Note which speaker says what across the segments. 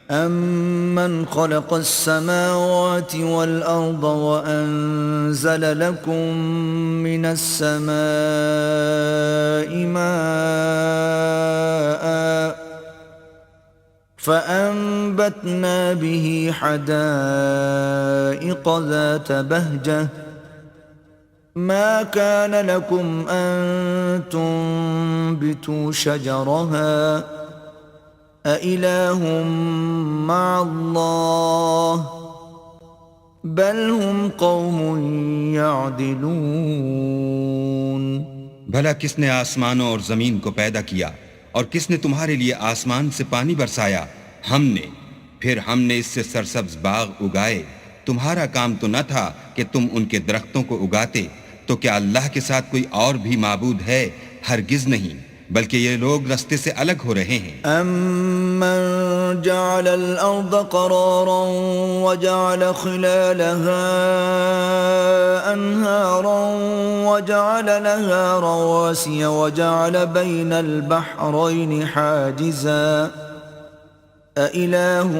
Speaker 1: أَمَّنْ خَلَقَ السَّمَاوَاتِ وَالْأَرْضَ وَأَنزَلَ لَكُم مِّنَ السَّمَاءِ مَاءً فَأَنبَتْنَا بِهِ حَدَائِقَ ذَاتَ بَهْجَةٍ مَا كَانَ لَكُمْ أَن تُنبِتُوا شَجَرَهَا أَإِلَٰهٌ مَّعَ اللَّهِ بَلْ هُمْ قَوْمٌ يَعْدِلُونَ۔
Speaker 2: بھلا کس نے آسمانوں اور زمین کو پیدا کیا، اور کس نے تمہارے لیے آسمان سے پانی برسایا؟ ہم نے۔ پھر ہم نے اس سے سرسبز باغ اگائے۔ تمہارا کام تو نہ تھا کہ تم ان کے درختوں کو اگاتے؟ تو کیا اللہ کے ساتھ کوئی اور بھی معبود ہے؟ ہرگز نہیں، بلکہ یہ لوگ رستے سے الگ ہو رہے ہیں۔
Speaker 1: أَمَّن جَعَلَ الْأَرْضَ قَرَارًا وَجَعَلَ خِلَالَهَا أَنْهَارًا وَجَعَلَ لَهَا رَوَاسِيَ وَجَعَلَ بَيْنَ الْبَحْرَيْنِ حَاجِزًا أَإِلَٰهٌ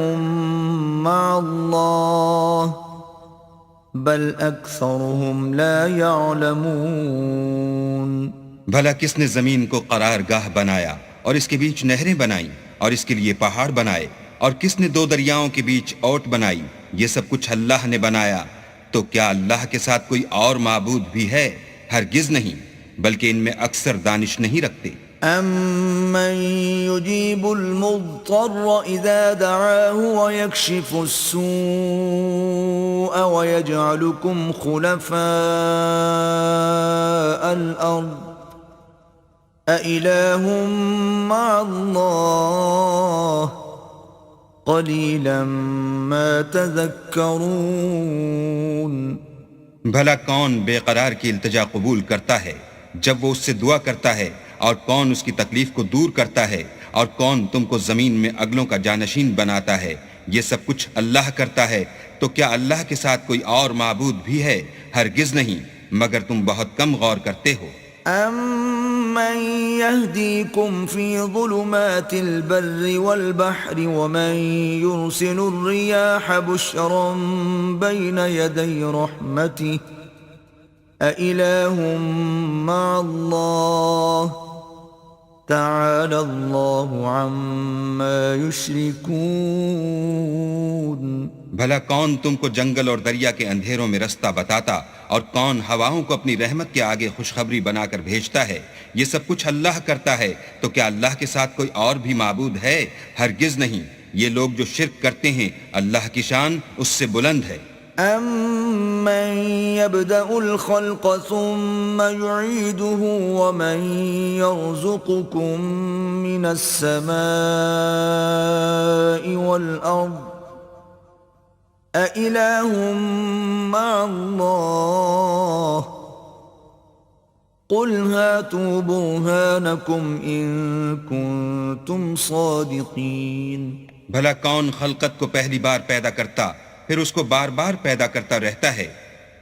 Speaker 1: مَّعَ اللَّهِ بَلْ أَكْثَرُهُمْ لَا يَعْلَمُونَ۔
Speaker 2: بھلا کس نے زمین کو قرار گاہ بنایا اور اس کے بیچ نہریں بنائیں اور اس کے لیے پہاڑ بنائے، اور کس نے دو دریاؤں کے بیچ اوٹ بنائی؟ یہ سب کچھ اللہ نے بنایا۔ تو کیا اللہ کے ساتھ کوئی اور معبود بھی ہے؟ ہرگز نہیں، بلکہ ان میں اکثر دانش نہیں رکھتے۔
Speaker 1: أَمَّن يُجِيبُ الْمُضْطَرَّ إِذَا دَعَاهُ وَيَكْشِفُ السُّوءَ وَيَجْعَلُكُمْ خُلَفَاءَ الْأَرْضِ أَإِلَٰهٌ مَّعَ اللَّهِ قَلِيلًا مَّا تَذَكَّرُونَ۔
Speaker 2: بھلا کون بے قرار کی التجا قبول کرتا ہے جب وہ اس سے دعا کرتا ہے، اور کون اس کی تکلیف کو دور کرتا ہے، اور کون تم کو زمین میں اگلوں کا جانشین بناتا ہے؟ یہ سب کچھ اللہ کرتا ہے۔ تو کیا اللہ کے ساتھ کوئی اور معبود بھی ہے؟ ہرگز نہیں، مگر تم بہت کم غور کرتے ہو۔
Speaker 1: أَمَّن يَهْدِيكُمْ فِي ظُلُمَاتِ الْبَرِّ وَالْبَحْرِ وَمَن يُرْسِلُ الرِّيَاحَ بُشْرًا بَيْنَ يَدَيْ رَحْمَتِهِ أَإِلَٰهٌ مَّعَ اللَّهِ تَعَالَى اللَّهُ عَمَّا يُشْرِكُونَ۔
Speaker 2: بھلا کون تم کو جنگل اور دریا کے اندھیروں میں رستہ بتاتا، اور کون ہواؤں کو اپنی رحمت کے آگے خوشخبری بنا کر بھیجتا ہے؟ یہ سب کچھ اللہ کرتا ہے۔ تو کیا اللہ کے ساتھ کوئی اور بھی معبود ہے؟ ہرگز نہیں۔ یہ لوگ جو شرک کرتے ہیں، اللہ کی شان اس سے بلند ہے۔
Speaker 1: أَمَّن يَبْدَأُ الْخَلْقَ ثُمَّ يُعِيدُهُ وَمَن يَرْزُقُكُم مِّنَ السَّمَاءِ وَالْأَرْضِ أَإِلَٰهٌ مَّعَ اللَّهِ قُلْ هَاتُوا بُرْهَانَكُمْ إِن كُنتُمْ صَادِقِينَ۔
Speaker 2: بھلا کون خلقت کو پہلی بار پیدا کرتا پھر اس کو بار بار پیدا کرتا رہتا ہے؟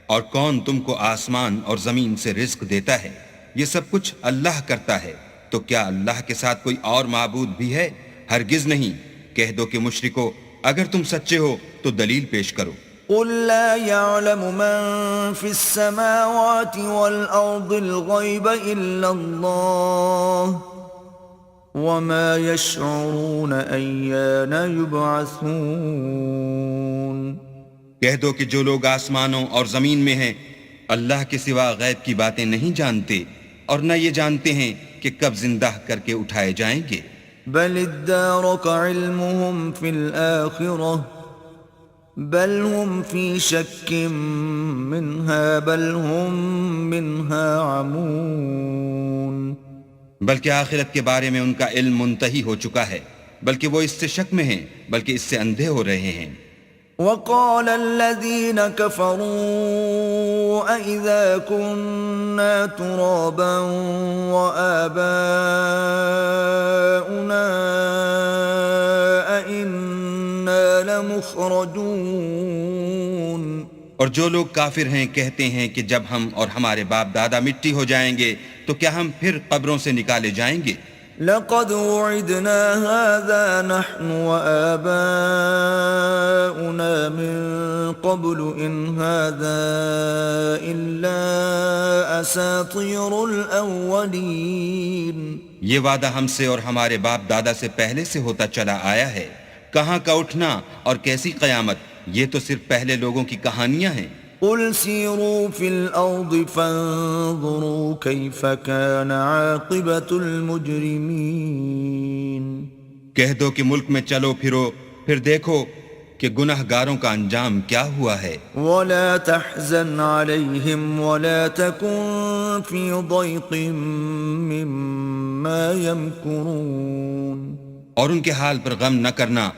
Speaker 2: اور کون تم کو آسمان اور زمین سے رزق دیتا ہے؟ یہ سب کچھ اللہ کرتا ہے۔ تو کیا اللہ کے ساتھ کوئی اور معبود بھی ہے؟ ہرگز نہیں۔ کہہ دو کہ مشرکو، اگر تم سچے ہو تو دلیل پیش کرو۔
Speaker 1: قُل لَّا يَعْلَمُ مَن فِي السَّمَاوَاتِ وَالْأَرْضِ الْغَيْبَ إِلَّا اللَّهُ وَمَا يَشْعُرُونَ أَيَّانَ يُبْعَثُونَ۔
Speaker 2: کہہ دو کہ جو لوگ آسمانوں اور زمین میں ہیں، اللہ کے سوا غیب کی باتیں نہیں جانتے، اور نہ یہ جانتے ہیں کہ کب زندہ کر کے اٹھائے جائیں گے۔
Speaker 1: بَلِ ادَّارَكَ عِلْمُهُمْ فِي الْآخِرَةِ بَلْ هُمْ فِي شَكٍّ مِّنْهَا بَلْ هُمْ مِنْهَا عَمُونَ۔
Speaker 2: بلکہ آخرت کے بارے میں ان کا علم منتہی ہو چکا ہے، بلکہ وہ اس سے شک میں ہیں، بلکہ اس سے اندھے ہو رہے ہیں۔
Speaker 1: وَقَالَ الَّذِينَ كَفَرُوا أَإِذَا كُنَّا تُرَابًا وَآبَاؤُنَا أَإِنَّا لَمُخْرَجُونَ۔
Speaker 2: اور جو لوگ کافر ہیں کہتے ہیں کہ جب ہم اور ہمارے باپ دادا مٹی ہو جائیں گے تو کیا ہم پھر قبروں سے نکالے جائیں گے؟
Speaker 1: لقد وعدنا هذا نحن وآباؤنا من قبل إن هذا إلا أساطير الأولين.
Speaker 2: یہ وعدہ ہم سے اور ہمارے باپ دادا سے پہلے سے ہوتا چلا آیا ہے. کہاں کا اٹھنا اور کیسی قیامت، یہ تو صرف پہلے لوگوں کی کہانیاں ہیں.
Speaker 1: قل سیروا فی الارض فانظروا کیف کان عاقبت المجرمین.
Speaker 2: کہہ دو کہ ملک میں چلو پھرو، پھر دیکھو کہ گنہگاروں کا انجام کیا ہوا ہے.
Speaker 1: ولا تحزن علیہم ولا تکن فی ضیق مما یمکرون.
Speaker 2: اور ان کے حال پر غم نہ کرنا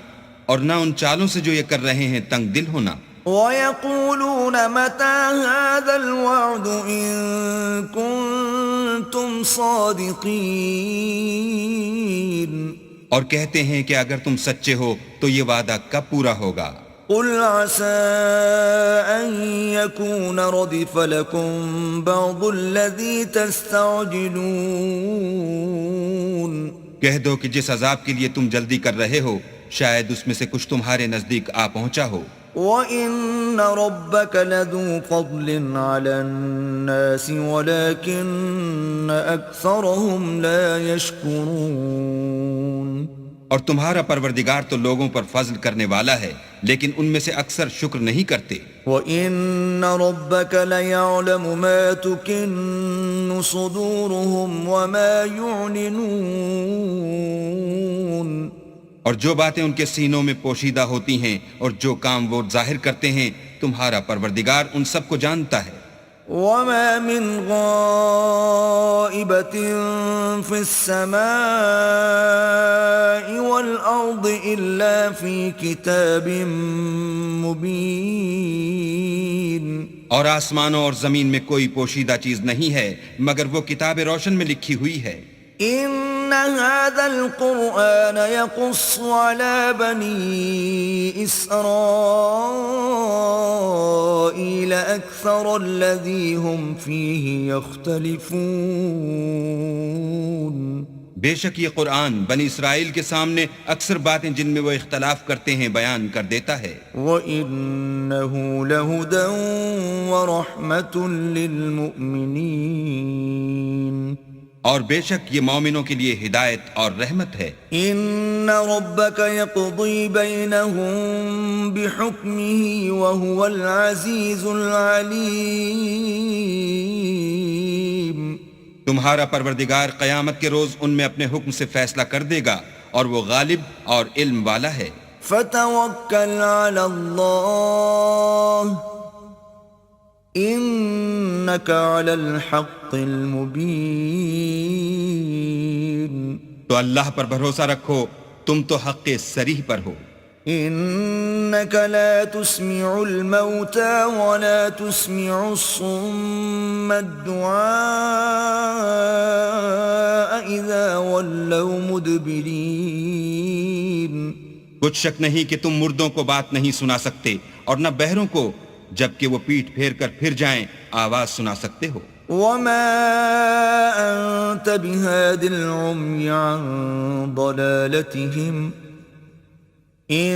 Speaker 2: اور نہ ان چالوں سے جو یہ کر رہے ہیں تنگ دل ہونا.
Speaker 1: وَيَقُولُونَ مَتَى هَذَا الْوَعْدُ إِن كُنتُمْ صَادِقِينَ.
Speaker 2: اور کہتے ہیں کہ اگر تم سچے ہو تو یہ وعدہ کب پورا ہوگا.
Speaker 1: قُلْ عَسَىٰ أَن يَكُونَ رَدِفَ لَكُمْ بَعْضُ الَّذِي تَسْتَعْجِلُونَ.
Speaker 2: کہہ دو کہ جس عذاب کے لیے تم جلدی کر رہے ہو شاید اس میں سے کچھ تمہارے نزدیک آ پہنچا ہو.
Speaker 1: وَإِنَّ رَبَّكَ لَذُو فَضْلٍ عَلَى النَّاسِ وَلَكِنَّ أَكْثَرَهُمْ لَا يَشْكُرُونَ.
Speaker 2: اور تمہارا پروردگار تو لوگوں پر فضل کرنے والا ہے لیکن ان میں سے اکثر شکر نہیں کرتے.
Speaker 1: وَإِنَّ رَبَّكَ لَيَعْلَمُ مَا تُكِنُّ صُدُورُهُمْ وَمَا يُعْلِنُونَ.
Speaker 2: اور جو باتیں ان کے سینوں میں پوشیدہ ہوتی ہیں اور جو کام وہ ظاہر کرتے ہیں تمہارا پروردگار ان سب کو جانتا ہے.
Speaker 1: وَمَا مِنْ غَائِبَةٍ فِي السَّمَاءِ وَالْأَرْضِ إِلَّا فِي كِتَابٍ مُبِينٍ.
Speaker 2: اور آسمانوں اور زمین میں کوئی پوشیدہ چیز نہیں ہے مگر وہ کتاب روشن میں لکھی ہوئی ہے.
Speaker 1: إِنَّ هَذَا الْقُرْآنَ يَقُصُّ عَلَى بَنِي إِسْرَائِيلَ أَكْثَرَ الَّذِي هُمْ فِيهِ يَخْتَلِفُونَ.
Speaker 2: بے شک یہ قرآن بنی اسرائیل کے سامنے اکثر باتیں جن میں وہ اختلاف کرتے ہیں بیان کر دیتا ہے.
Speaker 1: وَإِنَّهُ لَهُدًى وَرَحْمَةٌ لِّلْمُؤْمِنِينَ.
Speaker 2: اور بے شک یہ مومنوں کے لیے ہدایت اور رحمت ہے.
Speaker 1: إِنَّ رَبَّكَ يَقْضِي بَيْنَهُم بِحُكْمِهِ وَهُوَ الْعَزِيزُ الْعَلِيمُ.
Speaker 2: تمہارا پروردگار قیامت کے روز ان میں اپنے حکم سے فیصلہ کر دے گا اور وہ غالب اور علم والا ہے.
Speaker 1: فَتَوَكَّلْ عَلَى اللَّهِ إِنَّكَ عَلَى الْحَقِّ الْمُبِينِ.
Speaker 2: تو اللہ پر بھروسہ رکھو، تم تو حق صریح پر ہو.
Speaker 1: إِنَّكَ لَا تُسْمِعُ الْمَوْتَى وَلَا تُسْمِعُ الصُّمَّ الدُّعَاءَ إِذَا وَلَّوْا مُدْبِرِينَ.
Speaker 2: کچھ شک نہیں کہ تم مردوں کو بات نہیں سنا سکتے اور نہ بہروں کو جبکہ وہ پیٹھ پھیر کر پھر جائیں آواز سنا سکتے ہو.
Speaker 1: وَمَا أَنْتَ بِهَادِ الْعُمْيِ عَنْ ضَلَالَتِهِمْ إِن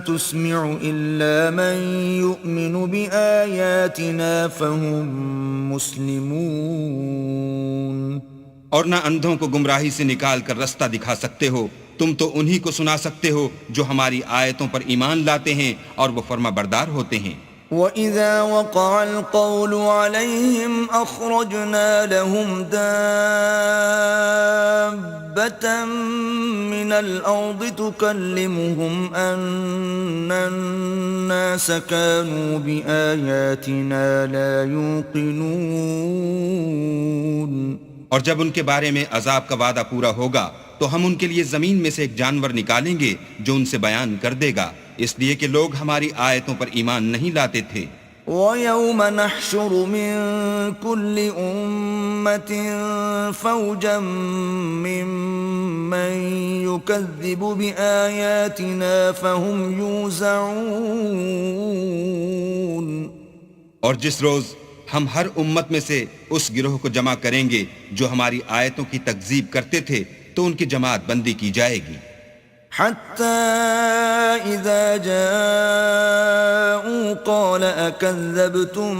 Speaker 1: تُسْمِعُ إِلَّا مَن يُؤْمِنُ بِآيَاتِنَا فَهُمْ مُسْلِمُونَ.
Speaker 2: اور نہ اندھوں کو گمراہی سے نکال کر رستہ دکھا سکتے ہو، تم تو انہی کو سنا سکتے ہو جو ہماری آیتوں پر ایمان لاتے ہیں اور وہ فرما بردار ہوتے ہیں.
Speaker 1: وَإِذَا وَقَعَ الْقَوْلُ عَلَيْهِمْ أَخْرَجْنَا لَهُمْ دَابَّةً مِّنَ الْأَرْضِ تُكَلِّمُهُمْ أَنَّ النَّاسَ كَانُوا بِآيَاتِنَا لَا يُوقِنُونَ.
Speaker 2: اور جب ان کے بارے میں عذاب کا وعدہ پورا ہوگا تو ہم ان کے لیے زمین میں سے ایک جانور نکالیں گے جو ان سے بیان کر دے گا، اس لیے کہ لوگ ہماری آیتوں پر ایمان نہیں لاتے تھے.
Speaker 1: وَيَوْمَ نَحْشُرُ مِن كُلِّ أُمَّةٍ فَوْجًا مِّمَّن يُكَذِّبُ بِآيَاتِنَا فَهُمْ يُوزَعُونَ.
Speaker 2: اور جس روز ہم ہر امت میں سے اس گروہ کو جمع کریں گے جو ہماری آیتوں کی تکذیب کرتے تھے تو ان کی جماعت بندی کی جائے گی،
Speaker 1: حتى إذا جاءوا قال أكذبتم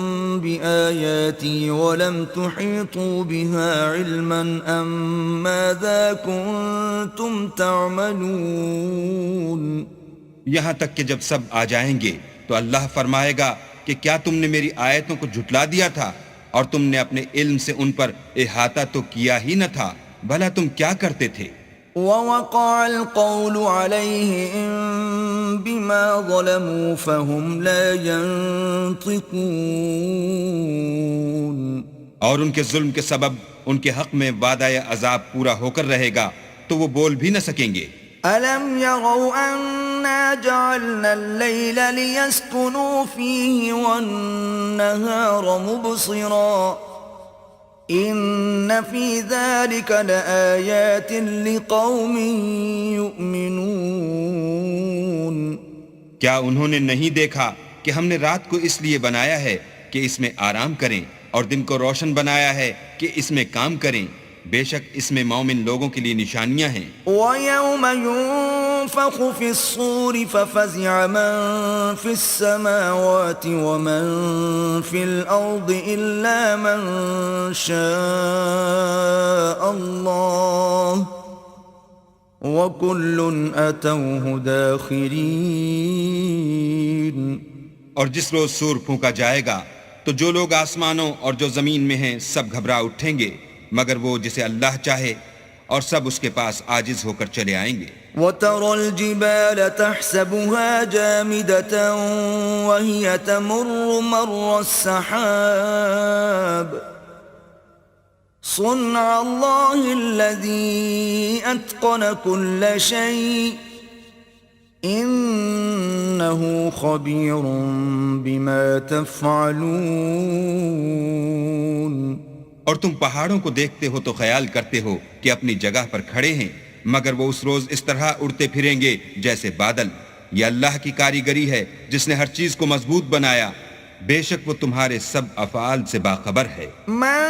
Speaker 1: بآياتي ولم تحيطوا بها علما أم ماذا كنتم تعملون
Speaker 2: یہاں تک کہ جب سب آ جائیں گے تو اللہ فرمائے گا کہ کیا تم نے میری آیتوں کو جھٹلا دیا تھا اور تم نے اپنے علم سے ان پر احاطہ تو کیا ہی نہ تھا، بھلا تم کیا کرتے تھے؟
Speaker 1: ووقع القول عليهم بما ظلموا فهم لا ينطقون
Speaker 2: اور ان کے ظلم کے سبب ان کے حق میں وعدہ عذاب پورا ہو کر رہے گا تو وہ بول بھی نہ سکیں گے۔
Speaker 1: ألم يروا أنا جعلنا الليل ليسكنوا فيه والنهار مبصرا إن في ذلك لآيات لقوم يؤمنون
Speaker 2: کیا انہوں نے نہیں دیکھا کہ ہم نے رات کو اس لیے بنایا ہے کہ اس میں آرام کریں اور دن کو روشن بنایا ہے کہ اس میں کام کریں، بے شک اس میں مومن لوگوں کے لیے نشانیاں ہیں۔
Speaker 1: وَيَوْمَ يُنفَخُ فِي الصُّورِ فَفَزِعَ مَن فِي السَّمَاوَاتِ وَمَن فِي الْأَرْضِ إِلَّا مَن شَاءَ اللَّهُ وَكُلٌّ أَتَوْهُ دَاخِرِينَ۔
Speaker 2: اور جس روز سور پھونکا جائے گا تو جو لوگ آسمانوں اور جو زمین میں ہیں سب گھبرا اٹھیں گے مگر وہ جسے اللہ چاہے، اور سب اس کے پاس عاجز ہو کر چلے آئیں گے۔
Speaker 1: وَتَرَى الْجِبَالَ تَحْسَبُهَا جَامِدَةً وَهِيَ تَمُرُّ مَرَّ السَّحَابِ صُنْعَ اللَّهِ الَّذِي أَتْقَنَ كُلَّ شَيْءٍ إِنَّهُ خَبِيرٌ بِمَا تَفْعَلُونَ۔
Speaker 2: اور تم پہاڑوں کو دیکھتے ہو تو خیال کرتے ہو کہ اپنی جگہ پر کھڑے ہیں، مگر وہ اس روز اس طرح اڑتے پھریں گے جیسے بادل۔ یہ اللہ کی کاریگری ہے جس نے ہر چیز کو مضبوط بنایا، بے شک وہ تمہارے سب افعال سے باخبر ہے۔
Speaker 1: من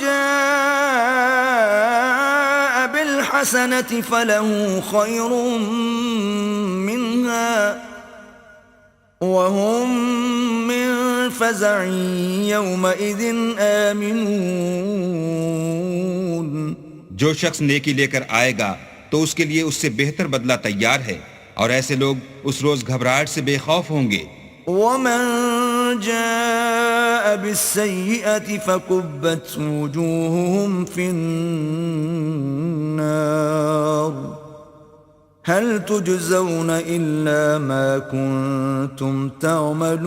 Speaker 1: جاء بالحسنة فله خير منها وهم من فزع يومئذ آمنون۔
Speaker 2: جو شخص نیکی لے کر آئے گا تو اس کے لیے اس سے بہتر بدلہ تیار ہے، اور ایسے لوگ اس روز گھبراہٹ سے بے خوف ہوں گے۔
Speaker 1: ومن جاء بالسيئة فكبت وجوههم في النار هل تجزون إلا ما كنتم تعملون۔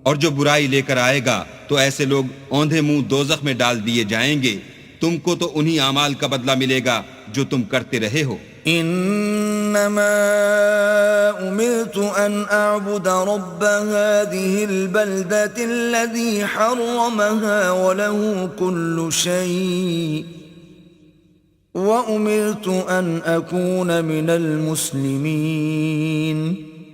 Speaker 2: اور جو برائی لے کر آئے گا تو ایسے لوگ اوندھے منہ دوزخ میں ڈال دیے جائیں گے، تم کو تو انہی اعمال کا بدلہ ملے گا جو تم کرتے رہے ہو۔
Speaker 1: انما امرت ان اعبد رب هذه البلدة الذي حرمها وله كل شيء وامرت ان اكون من المسلمين۔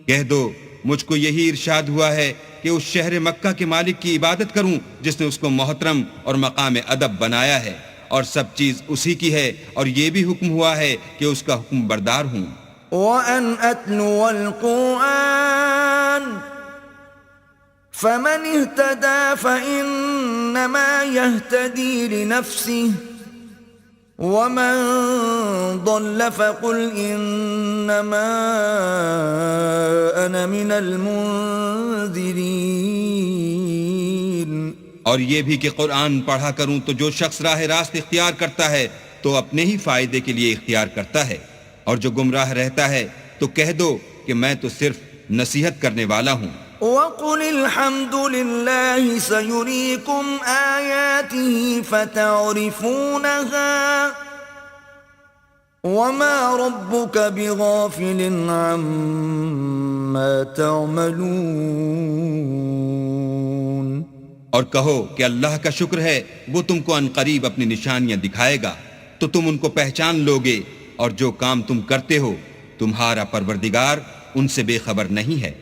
Speaker 2: کہہ دو مجھ کو یہی ارشاد ہوا ہے کہ اس شہر مکہ کے مالک کی عبادت کروں جس نے اس کو محترم اور مقام ادب بنایا ہے، اور سب چیز اسی کی ہے، اور یہ بھی حکم ہوا ہے کہ اس کا حکم بردار ہوں۔
Speaker 1: وَأَنْ أَتْلُوَ الْقُرْآنَ فَمَنِ اهْتَدَى فَإِنَّمَا يَهْتَدِي لِنَفْسِهِ وَمَنْ ضَلَّ فَقُلْ إِنَّمَا أَنَا مِنَ الْمُنذِرِينَ۔
Speaker 2: اور یہ بھی کہ قرآن پڑھا کروں تو جو شخص راہ راست اختیار کرتا ہے تو اپنے ہی فائدے کے لیے اختیار کرتا ہے، اور جو گمراہ رہتا ہے تو کہہ دو کہ میں تو صرف نصیحت کرنے والا ہوں۔
Speaker 1: وَقُلِ الْحَمْدُ لِلَّهِ سَيُرِيكُمْ آيَاتِهِ فَتَعْرِفُونَهَا وَمَا رَبُّكَ بِغَافِلٍ عَمَّا تَعْمَلُونَ۔
Speaker 2: اور کہو کہ اللہ کا شکر ہے وہ تم کو عنقریب اپنی نشانیاں دکھائے گا تو تم ان کو پہچان لوگے، اور جو کام تم کرتے ہو تمہارا پروردگار ان سے بے خبر نہیں ہے۔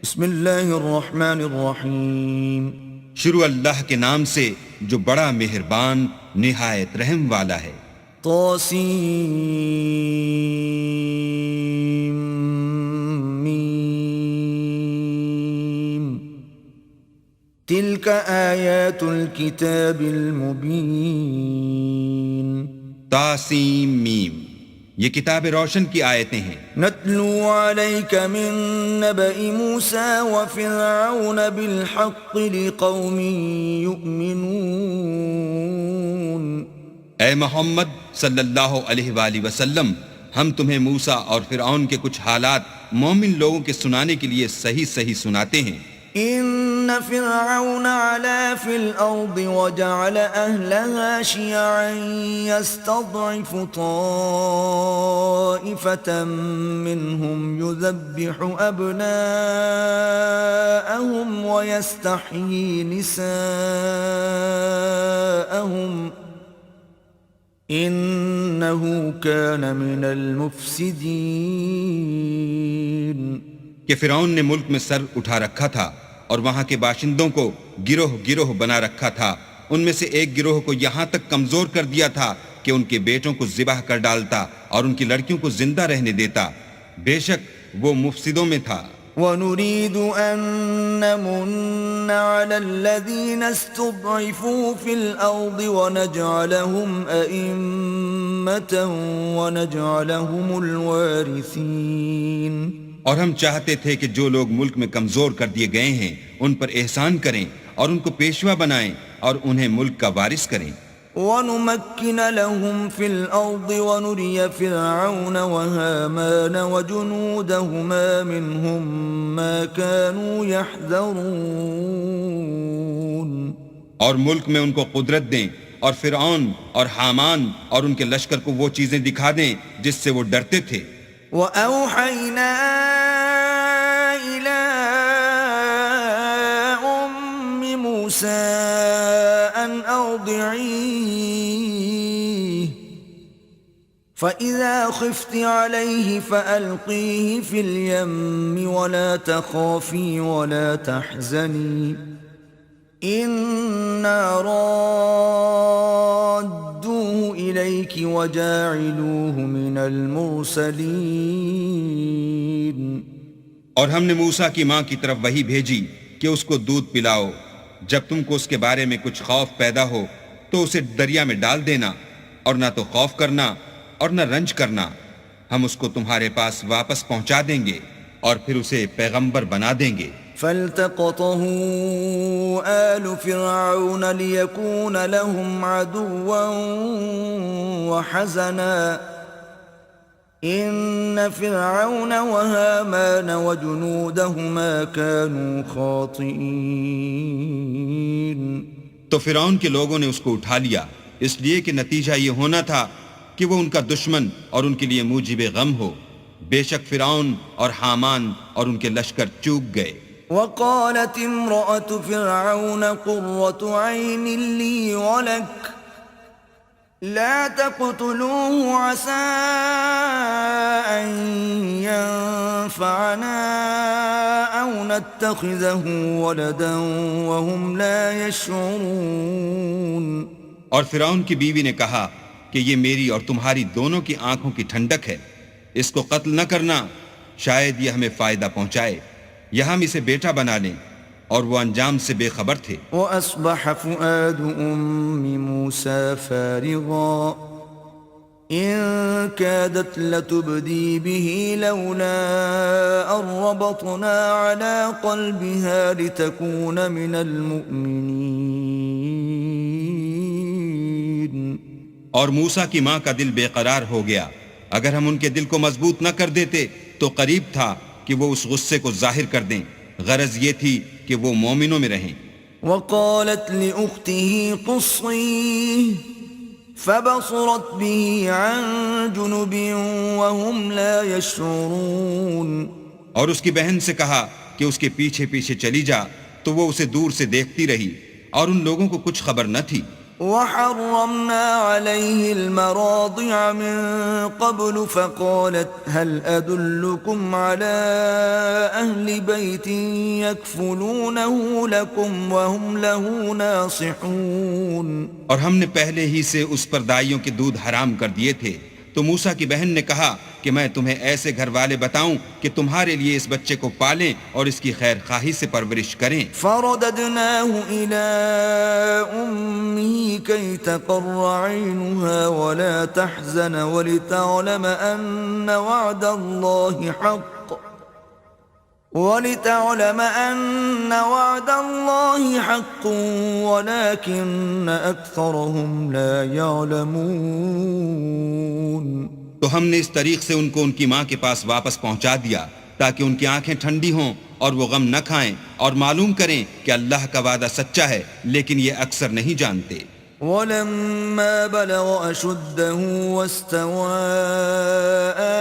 Speaker 1: بسم اللہ الرحمن الرحیم
Speaker 2: شروع اللہ کے نام سے جو بڑا مہربان نہایت رحم والا ہے۔
Speaker 1: طاسیم تلك آیات الكتاب المبین۔
Speaker 2: تاسیم میم، یہ کتاب روشن کی آیتیں ہیں۔
Speaker 1: نتلو علیک من نبأ موسیٰ وفرعون بالحق لقوم یؤمنون۔
Speaker 2: اے محمد صلی اللہ علیہ وآلہ وسلم، ہم تمہیں موسیٰ اور فرعون کے کچھ حالات مومن لوگوں کے سنانے کے لیے صحیح صحیح سناتے ہیں۔
Speaker 1: ان فرعون علا فی الارض وجعل اہلها شیعا یستضعف طائفة منهم یذبح ابناءهم ویستحیی نساءهم انه کان من المفسدین۔
Speaker 2: کہ فرعون نے ملک میں سر اٹھا رکھا تھا اور وہاں کے باشندوں کو گروہ گروہ بنا رکھا تھا، ان میں سے ایک گروہ کو یہاں تک کمزور کر دیا تھا کہ ان کے بیٹوں کو ذبح کر ڈالتا اور ان کی لڑکیوں کو زندہ رہنے دیتا، بے شک وہ مفسدوں میں تھا۔
Speaker 1: وَنُرِيدُ أَن نَّمُنَّ عَلَى الَّذِينَ اسْتُضْعِفُوا فِي الْأَرْضِ وَنَجْعَلَهُمْ أَئِمَّةً وَنَجْعَلَهُمُ الْوَارِثِينَ۔
Speaker 2: اور ہم چاہتے تھے کہ جو لوگ ملک میں کمزور کر دیے گئے ہیں ان پر احسان کریں اور ان کو پیشوا بنائیں اور انہیں ملک کا وارث کریں۔
Speaker 1: وَنُمَكِّنَ لَهُمْ فِي الْأَرْضِ وَنُرِيَ فِرْعَوْنَ وَهَامَانَ وَجُنُودَهُمَا مِنْهُمْ مَا كَانُوا يَحْذَرُونَ۔
Speaker 2: اور ملک میں ان کو قدرت دیں اور فرعون اور حامان اور ان کے لشکر کو وہ چیزیں دکھا دیں جس سے وہ ڈرتے تھے۔
Speaker 1: وَأَوْحَيْنَا إِلَىٰ أُمِّ مُوسَىٰ أَنْ أَرْضِعِيهِ فَإِذَا خِفْتِ عَلَيْهِ فَأَلْقِيهِ فِي الْيَمِّ وَلَا تَخَافِي وَلَا تَحْزَنِي إِنَّا رَادُّوهُ إِلَيْكِ وَجَاعِلُوهُ مِنَ الْمُرْسَلِينَ۔
Speaker 2: اور ہم نے موسیٰ کی ماں کی طرف وحی بھیجی کہ اس کو دودھ پلاؤ، جب تم کو اس کے بارے میں کچھ خوف پیدا ہو تو اسے دریا میں ڈال دینا، اور نہ تو خوف کرنا اور نہ رنج کرنا، ہم اس کو تمہارے پاس واپس پہنچا دیں گے اور پھر اسے پیغمبر بنا دیں گے۔
Speaker 1: فَالْتَقَطَهُ آلُ فِرْعَوْنَ لِيَكُونَ لَهُمْ عَدُوًّا وَحَزَنًا إِنَّ فِرْعَوْنَ وَهَامَانَ وَجُنُودَهُمَا كَانُوا خَاطِئِينَ۔
Speaker 2: تو فرعون کے لوگوں نے اس کو اٹھا لیا، اس لیے کہ نتیجہ یہ ہونا تھا کہ وہ ان کا دشمن اور ان کے لیے موجب غم ہو۔ بے شک فرعون اور حامان اور ان کے لشکر چوک گئے۔
Speaker 1: وقالت امرأة فرعون قرة عين لي ولك لا تقتلوه عسى أن ينفعنا أو نتخذه ولدا وهم لا يشعرون۔
Speaker 2: اور فرعون کی بیوی نے کہا کہ یہ میری اور تمہاری دونوں کی آنکھوں کی ٹھنڈک ہے، اس کو قتل نہ کرنا، شاید یہ ہمیں فائدہ پہنچائے یا ہم اسے بیٹا بنا لیں، اور وہ انجام سے بے خبر تھے۔
Speaker 1: وَأَصْبَحَ فُؤَادُ أُمِّ مُوسَىٰ فَارِغًا إِن كَادَتْ لَتُبْدِي بِهِ لَوْلَا أَن رَّبَطْنَا عَلَىٰ قَلْبِهَا لِتَكُونَ مِنَ الْمُؤْمِنِينَ۔
Speaker 2: اور موسیٰ کی ماں کا دل بے قرار ہو گیا، اگر ہم ان کے دل کو مضبوط نہ کر دیتے تو قریب تھا کہ وہ اس غصے کو ظاہر کر دیں، غرض یہ تھی کہ وہ مومنوں میں رہیں۔
Speaker 1: وقالت لأخته قصيه فبصرت به عن جنب وهم لا يشعرون۔
Speaker 2: اور اس کی بہن سے کہا کہ اس کے پیچھے پیچھے چلی جا، تو وہ اسے دور سے دیکھتی رہی اور ان لوگوں کو کچھ خبر نہ تھی۔
Speaker 1: وحرمنا عليه المراضع من قبل فقالت هل أدلكم على أهل بيت يكفلونه لكم وهم له ناصحون.
Speaker 2: اور ہم نے پہلے ہی سے اس پر دائیوں کے دودھ حرام کر دیے تھے. تو موسیٰ کی بہن نے کہا کہ میں تمہیں ایسے گھر والے بتاؤں کہ تمہارے لیے اس بچے کو پالیں اور اس کی خیر خواہی سے پرورش کریں.
Speaker 1: فرددناه إلى أمه كي تقر عينها ولا تحزن ولتعلم أن وعد الله حق ولكن أكثرهم لا يعلمون.
Speaker 2: تو ہم نے اس طریق سے ان کو ان کی ماں کے پاس واپس پہنچا دیا تاکہ ان کی آنکھیں ٹھنڈی ہوں اور وہ غم نہ کھائیں اور معلوم کریں کہ اللہ کا وعدہ سچا ہے، لیکن یہ اکثر نہیں جانتے.
Speaker 1: وَلَمَّا بَلَغَ أَشُدَّهُ وَاسْتَوَى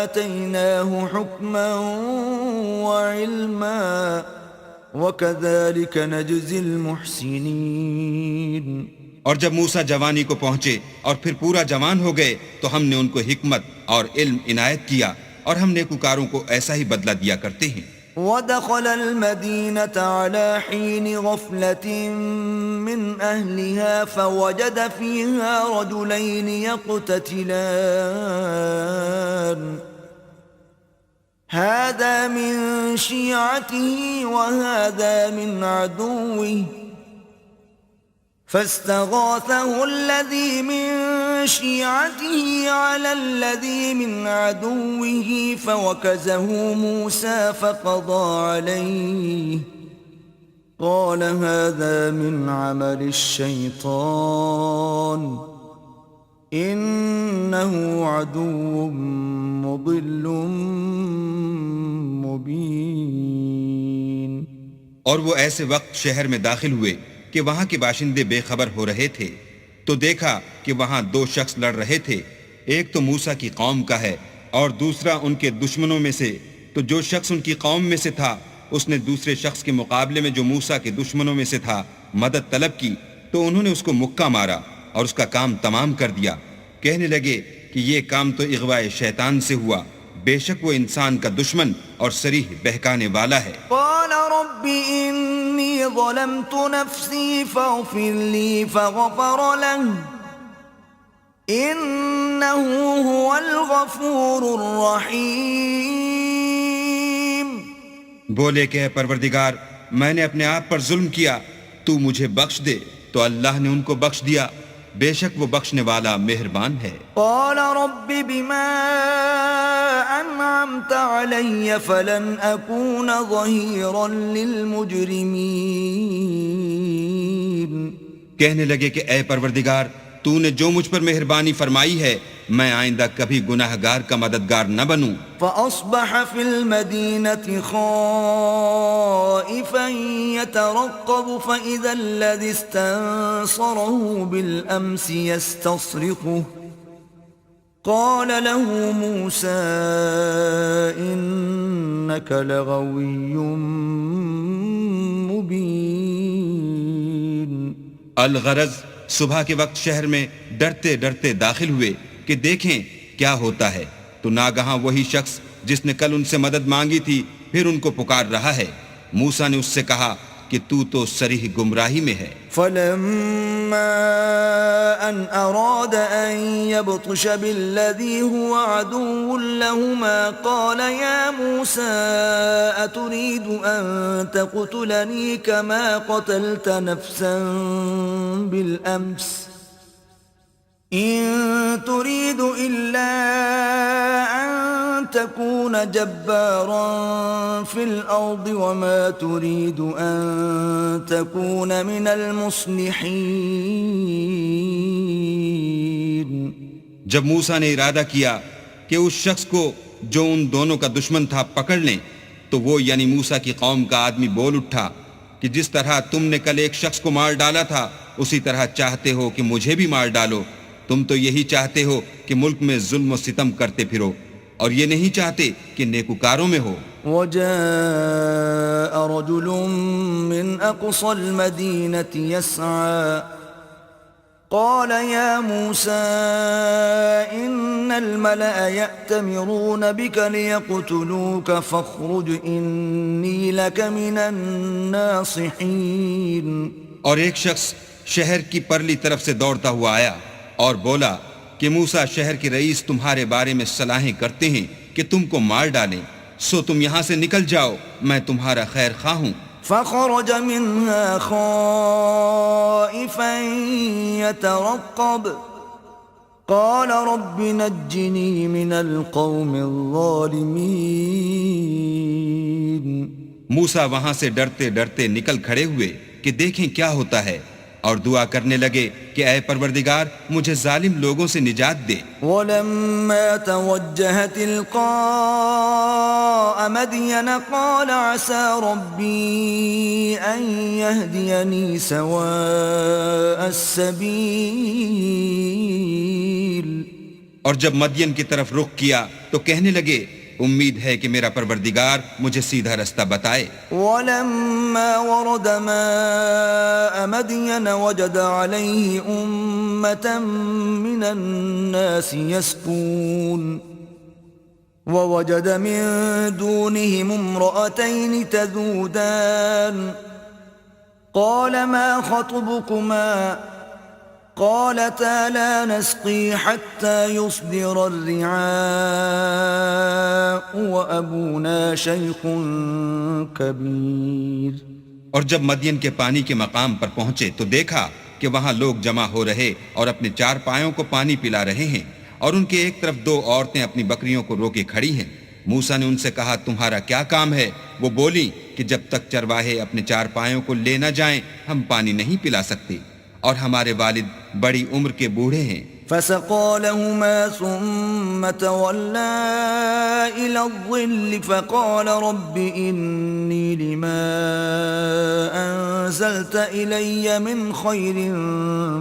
Speaker 1: آتَيْنَاهُ حُكْمًا وَعِلْمًا وَكَذَلِكَ نَجْزِي الْمُحْسِنِينَ.
Speaker 2: اور جب موسیٰ جوانی کو پہنچے اور پھر پورا جوان ہو گئے تو ہم نے ان کو حکمت اور علم عنایت کیا اور ہم نیکوکاروں کو ایسا ہی بدلہ دیا کرتے ہیں.
Speaker 1: ودخل المدينة على حين غفلة من أهلها فوجد فيها رجلين يقتتلان هذا من شيعته وهذا من عدوه فاستغاثه الذي من شيعته على الذي من عدوه فوكزه موسى فقضى عليه قال هذا من عمل الشيطان إنه عدو مضل مبين.
Speaker 2: اور وہ ایسے وقت شہر میں داخل ہوئے کہ وہاں کے باشندے بے خبر ہو رہے تھے تو دیکھا کہ وہاں دو شخص لڑ رہے تھے، ایک تو موسیٰ کی قوم کا ہے اور دوسرا ان کے دشمنوں میں سے. تو جو شخص ان کی قوم میں سے تھا اس نے دوسرے شخص کے مقابلے میں جو موسیٰ کے دشمنوں میں سے تھا مدد طلب کی تو انہوں نے اس کو مکہ مارا اور اس کا کام تمام کر دیا. کہنے لگے کہ یہ کام تو اغواء شیطان سے ہوا، بے شک وہ انسان کا دشمن اور صریح بہکانے والا ہے.
Speaker 1: قال رب إني ظلمت نفسي فاغفر لي فغفر له إنه هو الغفور الرحيم.
Speaker 2: بولے کہ اے پروردگار میں نے اپنے آپ پر ظلم کیا، تو مجھے بخش دے. تو اللہ نے ان کو بخش دیا، بے شک وہ بخشنے والا مہربان ہے.
Speaker 1: قال رب بما أنعمت علي فلن أكون ظهيرا للمجرمين.
Speaker 2: کہنے لگے کہ اے پروردگار تو نے جو مجھ پر مہربانی فرمائی ہے میں آئندہ کبھی گناہگار کا مددگار نہ بنوں.
Speaker 1: فأصبح في المدينة خائفا يترقب فإذا الذي استنصره بالأمس يستصرخه قال له موسى إنك لغوي مبين.
Speaker 2: الغرض صبح کے وقت شہر میں ڈرتے ڈرتے داخل ہوئے کہ دیکھیں کیا ہوتا ہے تو ناگہاں وہی شخص جس نے کل ان سے مدد مانگی تھی پھر ان کو پکار رہا ہے. موسیٰ نے اس سے کہا کہ تو صریح گمراہی میں ہے.
Speaker 1: فلما أن أراد أن يبطش بالذي هو عدو لهما قال يا موسى أتريد أن تقتلني كما قتلت نفسا بالأمس إن تريد إلا أن تكون جبارا في الأرض وما تريد أن تكون من المصلحين.
Speaker 2: جب موسیٰ نے ارادہ کیا کہ اس شخص کو جو ان دونوں کا دشمن تھا پکڑ لیں تو وہ یعنی موسیٰ کی قوم کا آدمی بول اٹھا کہ جس طرح تم نے کل ایک شخص کو مار ڈالا تھا اسی طرح چاہتے ہو کہ مجھے بھی مار ڈالو. تم تو یہی چاہتے ہو کہ ملک میں ظلم و ستم کرتے پھرو اور یہ نہیں چاہتے کہ نیکوکاروں میں ہو.
Speaker 1: وجاء رجل من أقصى المدينة يسعى قال يا موسى إن الملأ يأتمرون بك ليقتلوك فاخرج إني لك من الناصحين.
Speaker 2: اور ایک شخص شہر کی پرلی طرف سے دوڑتا ہوا آیا اور بولا کہ موسیٰ شہر کے رئیس تمہارے بارے میں صلاحیں کرتے ہیں کہ تم کو مار ڈالیں، سو تم یہاں سے نکل جاؤ، میں تمہارا خیر خواہ ہوں.
Speaker 1: فخرج منها خائفا يترقب قال رب نجني من القوم الظالمين.
Speaker 2: موسیٰ وہاں سے ڈرتے ڈرتے نکل کھڑے ہوئے کہ دیکھیں کیا ہوتا ہے، اور دعا کرنے لگے کہ اے پروردگار مجھے ظالم لوگوں سے نجات دے.
Speaker 1: ولما توجه تلقاء مدين قال عسى ربي أن يهديني سواء السبيل.
Speaker 2: اور جب مدین کی طرف رخ کیا تو کہنے لگے امید ہے کہ میرا پروردگار مجھے سیدھا رستہ بتائے.
Speaker 1: ولما ورد ماء مدين وجد عليه أمة من الناس يسقون ووجد من دونهم امرأتين تذودان قال ما خطبكما قالتا لا نسقي حتى يصدر الرعاء وأبونا شيخ كبير.
Speaker 2: اور جب مدین کے پانی کے مقام پر پہنچے تو دیکھا کہ وہاں لوگ جمع ہو رہے اور اپنے چار پایوں کو پانی پلا رہے ہیں، اور ان کے ایک طرف دو عورتیں اپنی بکریوں کو روکے کھڑی ہیں. موسیٰ نے ان سے کہا تمہارا کیا کام ہے؟ وہ بولی کہ جب تک چرواہے اپنے چار پایوں کو لے نہ جائیں ہم پانی نہیں پلا سکتے، اور ہمارے والد بڑی عمر کے بوڑھے ہیں.
Speaker 1: فسقى لهما ثم تولى إلى الظل فقال رب إني لما أنزلت إلي من خير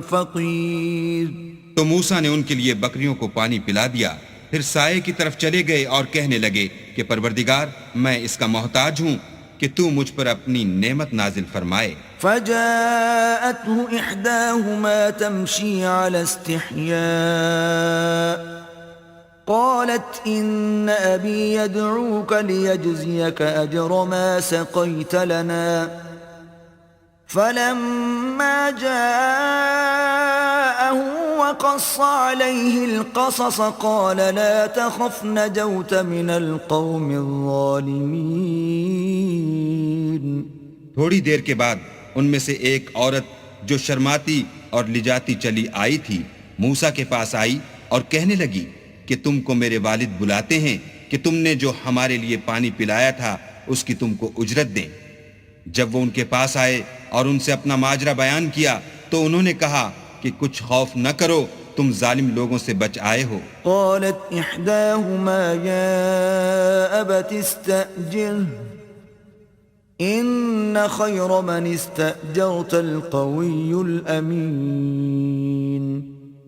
Speaker 1: فقير.
Speaker 2: تو موسیٰ نے ان کے لیے بکریوں کو پانی پلا دیا، پھر سائے کی طرف چلے گئے اور کہنے لگے کہ پروردگار میں اس کا محتاج ہوں کہ تو مجھ پر اپنی نعمت نازل فرمائے.
Speaker 1: فجاءته إحداهما تمشي على استحياء قالت إن أبي يدعوك ليجزيك أجر ما سقيت لنا. فلما جاءه وقص عليه القصص قال لا تخف نجوت من القوم الظالمين.
Speaker 2: تھوڑی دیر کے بعد ان میں سے ایک عورت جو شرماتی اور لجاتی چلی آئی تھی موسیٰ کے پاس آئی اور کہنے لگی کہ تم کو میرے والد بلاتے ہیں کہ تم نے جو ہمارے لیے پانی پلایا تھا اس کی تم کو اجرت دیں. جب وہ ان کے پاس آئے اور ان سے اپنا ماجرا بیان کیا تو انہوں نے کہا کہ کچھ خوف نہ کرو، تم ظالم لوگوں سے بچ آئے ہو.
Speaker 1: قالت احداهما يا ابت استأجره ان خير من استأجرت القوي الامين.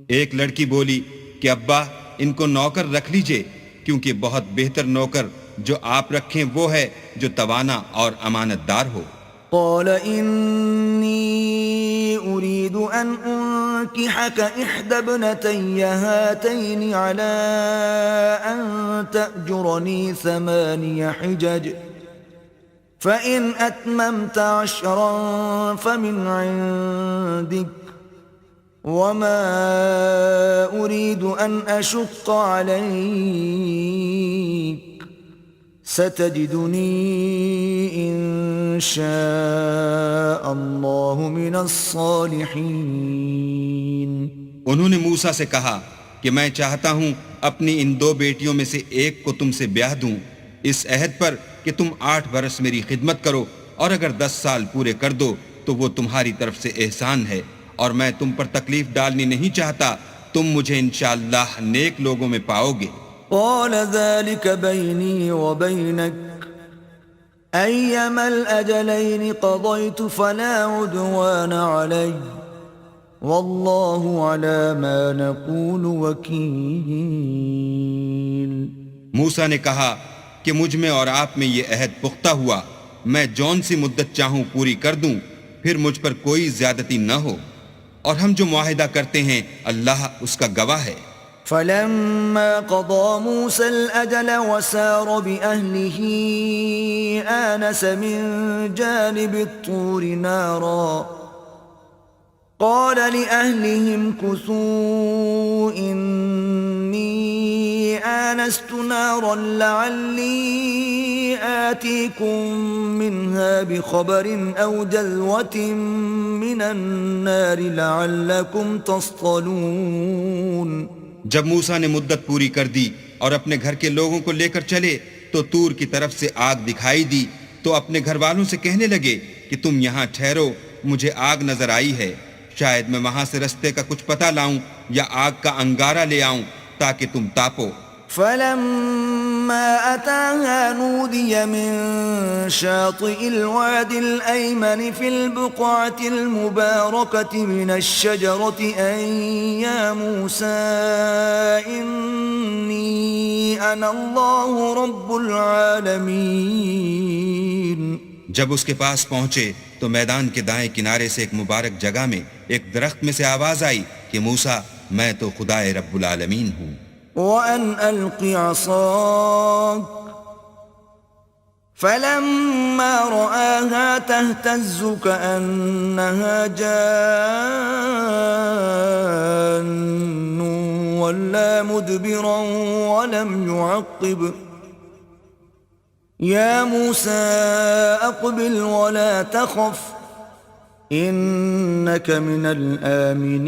Speaker 2: ایک لڑکی بولی کہ ابا ان کو نوکر رکھ لیجئے، کیونکہ بہت بہتر نوکر جو آپ رکھیں وہ ہے جو توانا اور امانت دار ہو.
Speaker 1: قال إني أريد أن أنكحك إحدى ابنتي هاتين على أن تأجرني 8 حجج فإن أتممت 10 فمن عندك وما أريد أن أشق عليك ستجدني إن شاء الله من الصالحين.
Speaker 2: انہوں نے موسیٰ سے کہا کہ میں چاہتا ہوں اپنی ان 2 بیٹیوں میں سے ایک کو تم سے بیاہ دوں اس عہد پر کہ تم 8 برس میری خدمت کرو، اور اگر 10 سال پورے کر دو تو وہ تمہاری طرف سے احسان ہے، اور میں تم پر تکلیف ڈالنی نہیں چاہتا، تم مجھے انشاءاللہ نیک لوگوں میں پاؤ گے.
Speaker 1: قال ذلك بيني وبينك أيما الأجلين قضيت فلا عدوان علي والله على ما نقول وكيل.
Speaker 2: موسیٰ نے کہا کہ مجھ میں اور آپ میں یہ عہد پختہ ہوا، میں جون سی مدت چاہوں پوری کر دوں، پھر مجھ پر کوئی زیادتی نہ ہو، اور ہم جو معاہدہ کرتے ہیں اللہ اس کا گواہ ہے۔
Speaker 1: فلما قضى موسى الأجل وسار بأهله آنس من جانب الطور نارا قال لأهلهم كثوا إني آنست نارا لعلي آتيكم منها بخبر أو جذوة من النار لعلكم تصطلون۔
Speaker 2: جب موسیٰ نے مدت پوری کر دی اور اپنے گھر کے لوگوں کو لے کر چلے تو طور کی طرف سے آگ دکھائی دی، تو اپنے گھر والوں سے کہنے لگے کہ تم یہاں ٹھہرو، مجھے آگ نظر آئی ہے، شاید میں وہاں سے رستے کا کچھ پتہ لاؤں یا آگ کا انگارہ لے آؤں تاکہ تم تاپو۔
Speaker 1: فلما أتاها نودي من شاطئ الواد الأيمن في البقعة المباركة من الشجرة أن يا موسى إني أنا الله رب العالمين۔
Speaker 2: جب اس کے پاس پہنچے تو میدان کے دائیں کنارے سے ایک مبارک جگہ میں ایک درخت میں سے آواز آئی کہ موسیٰ میں تو خدائے رب العالمین ہوں۔
Speaker 1: وأن ألق عصاك فلما رآها تهتز كأنها جان ولا مدبرا ولم يعقب يا موسى أقبل ولا تخف إنك من الآمنين۔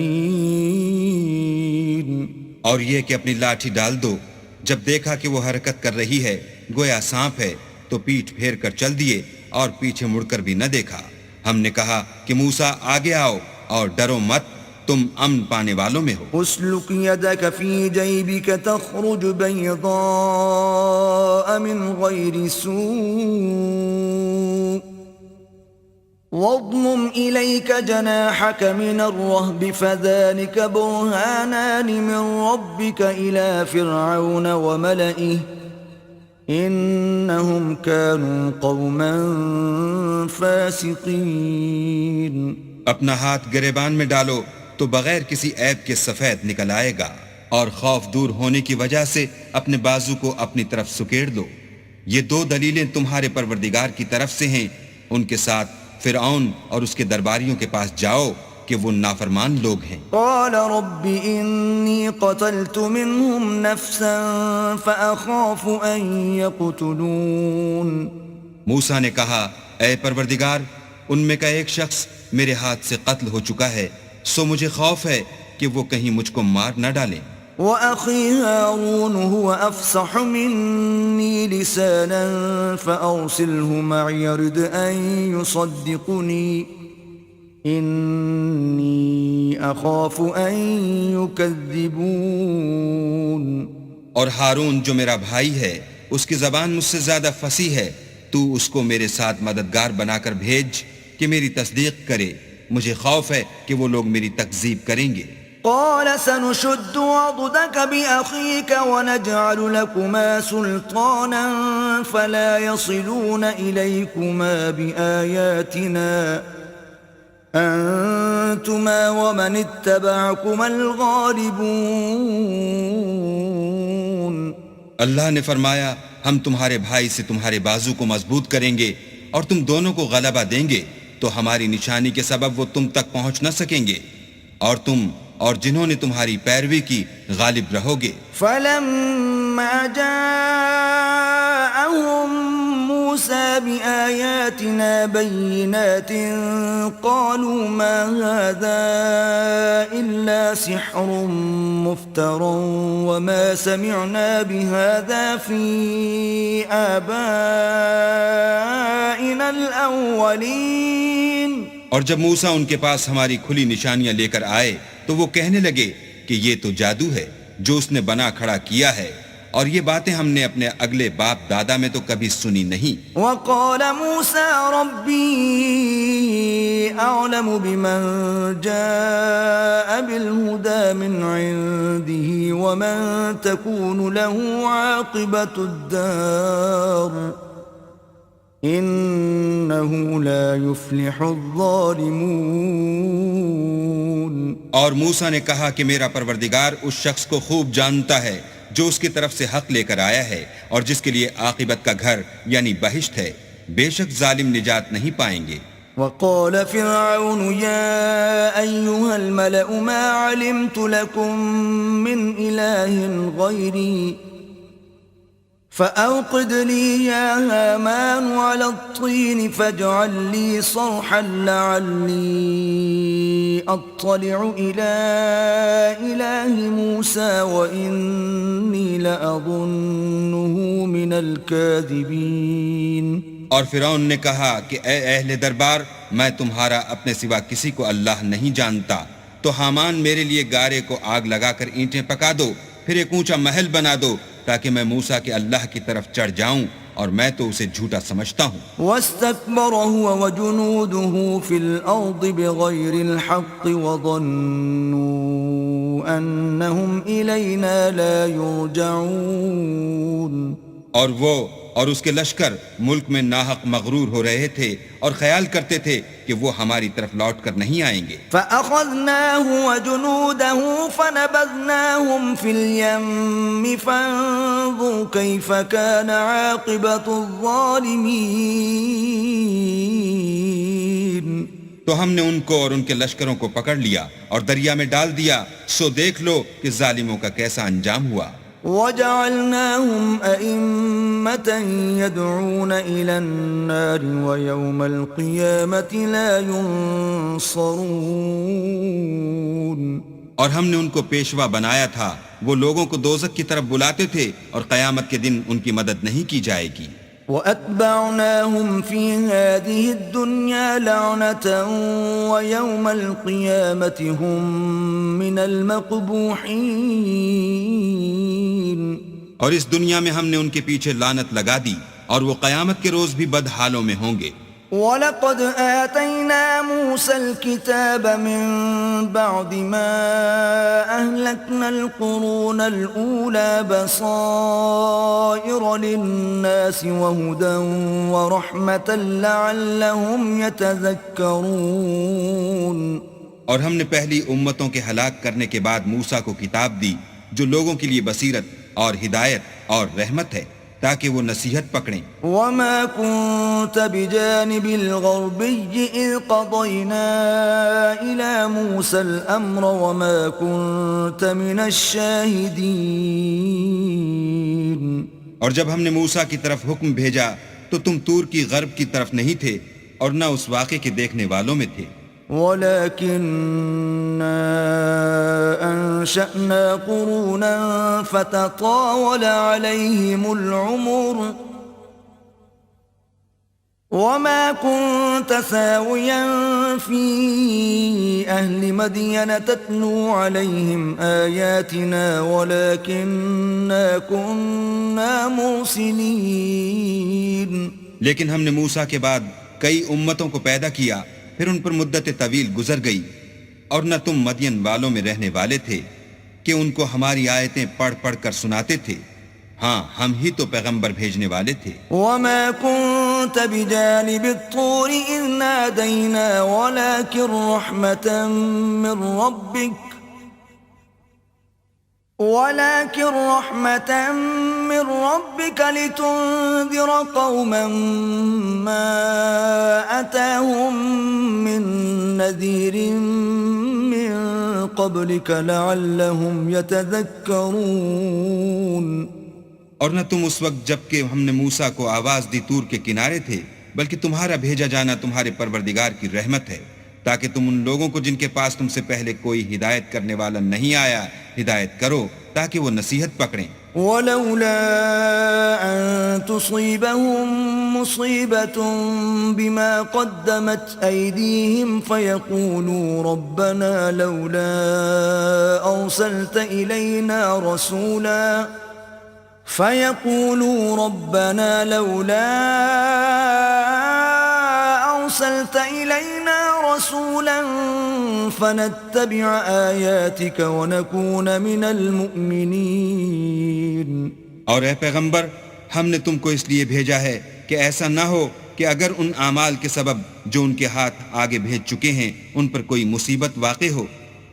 Speaker 2: اور یہ کہ اپنی لاٹھی ڈال دو۔ جب دیکھا کہ وہ حرکت کر رہی ہے گویا سانپ ہے تو پیٹھ پھیر کر چل دیے اور پیچھے مڑ کر بھی نہ دیکھا۔ ہم نے کہا کہ موسیٰ آگے آؤ اور ڈرو مت، تم امن پانے والوں میں ہو۔
Speaker 1: اسلک یدک فی جیبک تخرج بیضاء من غیر سوء واضمم إليك جناحك من الرهب فذلك برهانان من ربك إلى فرعون وملئه إنهم كانوا قوما فاسقين۔
Speaker 2: اپنا ہاتھ گریبان میں ڈالو تو بغیر کسی عیب کے سفید نکل آئے گا، اور خوف دور ہونے کی وجہ سے اپنے بازو کو اپنی طرف سکیڑ دو۔ یہ دو دلیلیں تمہارے پروردگار کی طرف سے ہیں، ان کے ساتھ فرعون اور اس کے درباریوں کے پاس جاؤ کہ وہ نافرمان لوگ ہیں۔
Speaker 1: قال رب انی قتلت منهم نفسا فاخاف ان يقتلون۔
Speaker 2: موسیٰ نے کہا اے پروردگار، ان میں کا ایک شخص میرے ہاتھ سے قتل ہو چکا ہے، سو مجھے خوف ہے کہ وہ کہیں مجھ کو مار نہ ڈالیں۔
Speaker 1: وأخي هارون هو أفصح مني لسانا فأرسله معي يرد أن يصدقني إني أخاف أن يكذبون۔
Speaker 2: اور ہارون جو میرا بھائی ہے اس کی زبان مجھ سے زیادہ فصیح ہے، تو اس کو میرے ساتھ مددگار بنا کر بھیج کہ میری تصدیق کرے، مجھے خوف ہے کہ وہ لوگ میری تکذیب کریں گے۔
Speaker 1: قال سنشد عضدك بأخيك ونجعل لكما سلطانا فلا يصلون إليكما بآياتنا أنتما ومن اتبعكما الغالبون۔
Speaker 2: اللہ نے فرمایا ہم تمہارے بھائی سے تمہارے بازو کو مضبوط کریں گے اور تم دونوں کو غلبہ دیں گے، تو ہماری نشانی کے سبب وہ تم تک پہنچ نہ سکیں گے، اور تم اور جنہوں نے تمہاری پیروی کی غالب رہو گے۔
Speaker 1: فلما جاءهم موسى بآياتنا بينات قالوا ما هذا إلا سحر مفترى وما سمعنا بهذا في آبائنا الأولين۔
Speaker 2: اور جب موسیٰ ان کے پاس ہماری کھلی نشانیاں لے کر آئے تو وہ کہنے لگے کہ یہ تو جادو ہے جو اس نے بنا کھڑا کیا ہے، اور یہ باتیں ہم نے اپنے اگلے باپ دادا میں تو کبھی سنی نہیں۔
Speaker 1: وقال موسى ربي أعلم بمن جاء بالهدى من عنده ومن تكون له عاقبة الدار إنه لا يفلح الظالمون.
Speaker 2: اور موسیٰ نے کہا کہ میرا پروردگار اس شخص کو خوب جانتا ہے جو اس کی طرف سے حق لے کر آیا ہے اور جس کے لیے عاقبت کا گھر یعنی بہشت ہے. بے شک ظالم نجات نہیں پائیں گے.
Speaker 1: وقال فرعون يا أيها الملأ ما علمت لكم من إله غيري فأوقد لي يا هامان على الطين فاجعل لي صرحا لعلي أطلع إلى إله موسى وإني لأظنه من الكاذبين.
Speaker 2: اور فرعون نے کہا کہ اے اہل دربار، میں تمہارا اپنے سوا کسی کو اللہ نہیں جانتا، تو حامان میرے لیے گارے کو آگ لگا کر اینٹیں پکا دو، پھر ایک اونچا محل بنا دو تاکہ میں موسیٰ کے اللہ کی طرف چڑھ جاؤں، اور میں تو اسے جھوٹا سمجھتا ہوں.
Speaker 1: واستكبر هو وجنوده في الأرض بغير الحق وظنوا أنهم إلينا لا يرجعون.
Speaker 2: اور وہ اور اس کے لشکر ملک میں ناحق مغرور ہو رہے تھے اور خیال کرتے تھے کہ وہ ہماری طرف لوٹ کر نہیں آئیں گے.
Speaker 1: فَأَخَذْنَاهُ وَجُنُودَهُ فَنَبَذْنَاهُمْ فِي الْيَمِّ فَانظُرْ كَيْفَ كَانَ عَاقِبَةُ الظَّالِمِينَ.
Speaker 2: تو ہم نے ان کو اور ان کے لشکروں کو پکڑ لیا اور دریا میں ڈال دیا، سو دیکھ لو کہ ظالموں کا کیسا انجام ہوا.
Speaker 1: وَجَعَلْنَاهُمْ أَئِمَّةً يَدْعُونَ إِلَى النَّارِ وَيَوْمَ الْقِيَامَةِ لَا يُنصَرُونَ.
Speaker 2: اور ہم نے ان کو پیشوا بنایا تھا، وہ لوگوں کو دوزخ کی طرف بلاتے تھے اور قیامت کے دن ان کی مدد نہیں کی جائے گی.
Speaker 1: وَأَتْبَعْنَاهُمْ فِي هَذِهِ الدُّنْيَا لَعْنَةً وَيَوْمَ الْقِيَامَةِ هُمْ مِنَ الْمَقْبُوحِينَ.
Speaker 2: اور اس دنیا میں ہم نے ان کے پیچھے لعنت لگا دی اور وہ قیامت کے روز بھی بد حالوں میں ہوں گے.
Speaker 1: وَلَقَدْ آتَيْنَا مُوسَى الْكِتَابَ مِنْ بَعْدِ مَا أَهْلَكْنَا الْقُرُونَ الْأُولَى بَصَائِرَ لِلنَّاسِ وَهُدًى وَرَحْمَةً لَعَلَّهُمْ يَتَذَكَّرُونَ.
Speaker 2: اور ہم نے پہلی امتوں کے ہلاک کرنے کے بعد موسیٰ کو کتاب دی جو لوگوں کے لیے بصیرت اور ہدایت اور رحمت ہے تاکہ وہ نصیحت پکڑیں.
Speaker 1: وَمَا كُنْتَ بِجَانِبِ الْغَرْبِيِّ إِذْ قَضَيْنَا إِلَى مُوسَى الْأَمْرَ وَمَا كُنْتَ مِنَ الشَّاهِدِينَ.
Speaker 2: اور جب ہم نے موسیٰ کی طرف حکم بھیجا تو تم تور کی غرب کی طرف نہیں تھے اور نہ اس واقعے کے دیکھنے والوں میں تھے.
Speaker 1: وَلَكِنَّا أَنشَأْنَا قُرُونًا فَتَطَاوَلَ عَلَيْهِمُ الْعُمُرُ وَمَا كُنْتَ ثَاوِيًا فِي أَهْلِ مَدْيَنَ تَتْلُو عَلَيْهِمْ آيَاتِنَا وَلَكِنَّا كُنَّا مُرْسِلِينَ.
Speaker 2: لیکن ہم نے موسیٰ کے بعد کئی امتوں کو پیدا کیا، پھر ان پر مدت طویل گزر گئی، اور نہ تم مدین والوں میں رہنے والے تھے کہ ان کو ہماری آیتیں پڑھ پڑھ کر سناتے تھے. ہاں ہم ہی تو پیغمبر بھیجنے والے تھے.
Speaker 1: وَمَا كُنْتَ بِجَانِبِ الطُّورِ إِذْ نَادَيْنَا وَلَكِنْ رَحْمَةً مِّن رَّبِّكَ لِتُنذِرَ قَوْمًا مَّا أَتَاهُم مِّن نَّذِيرٍ مِّن قَبْلِكَ لَعَلَّهُمْ يَتَذَكَّرُونَ.
Speaker 2: اور نہ تم اس وقت جب کہ ہم نے موسیٰ کو آواز دی طور کے کنارے تھے، بلکہ تمہارا بھیجا جانا تمہارے پروردگار کی رحمت ہے تاکہ تم ان لوگوں کو جن کے پاس تم سے پہلے کوئی ہدایت کرنے والا نہیں آیا ہدایت کرو تاکہ وہ نصیحت پکڑیں.
Speaker 1: وَلَوْلَا أَن تُصِيبَهُم مُّصِيبَةٌ بِمَا قَدَّمَتْ أَيْدِيهِمْ فَيَقُولُوا رَبَّنَا لَوْلَا أَرْسَلْتَ إِلَيْنَا رَسُولًا فَنَتَّبِعَ آيَاتِكَ وَنَكُونَ مِنَ الْمُؤْمِنِينَ.
Speaker 2: اور اے پیغمبر، ہم نے تم کو اس لیے بھیجا ہے کہ ایسا نہ ہو کہ اگر ان اعمال کے سبب جو ان کے ہاتھ آگے بھیج چکے ہیں ان پر کوئی مصیبت واقع ہو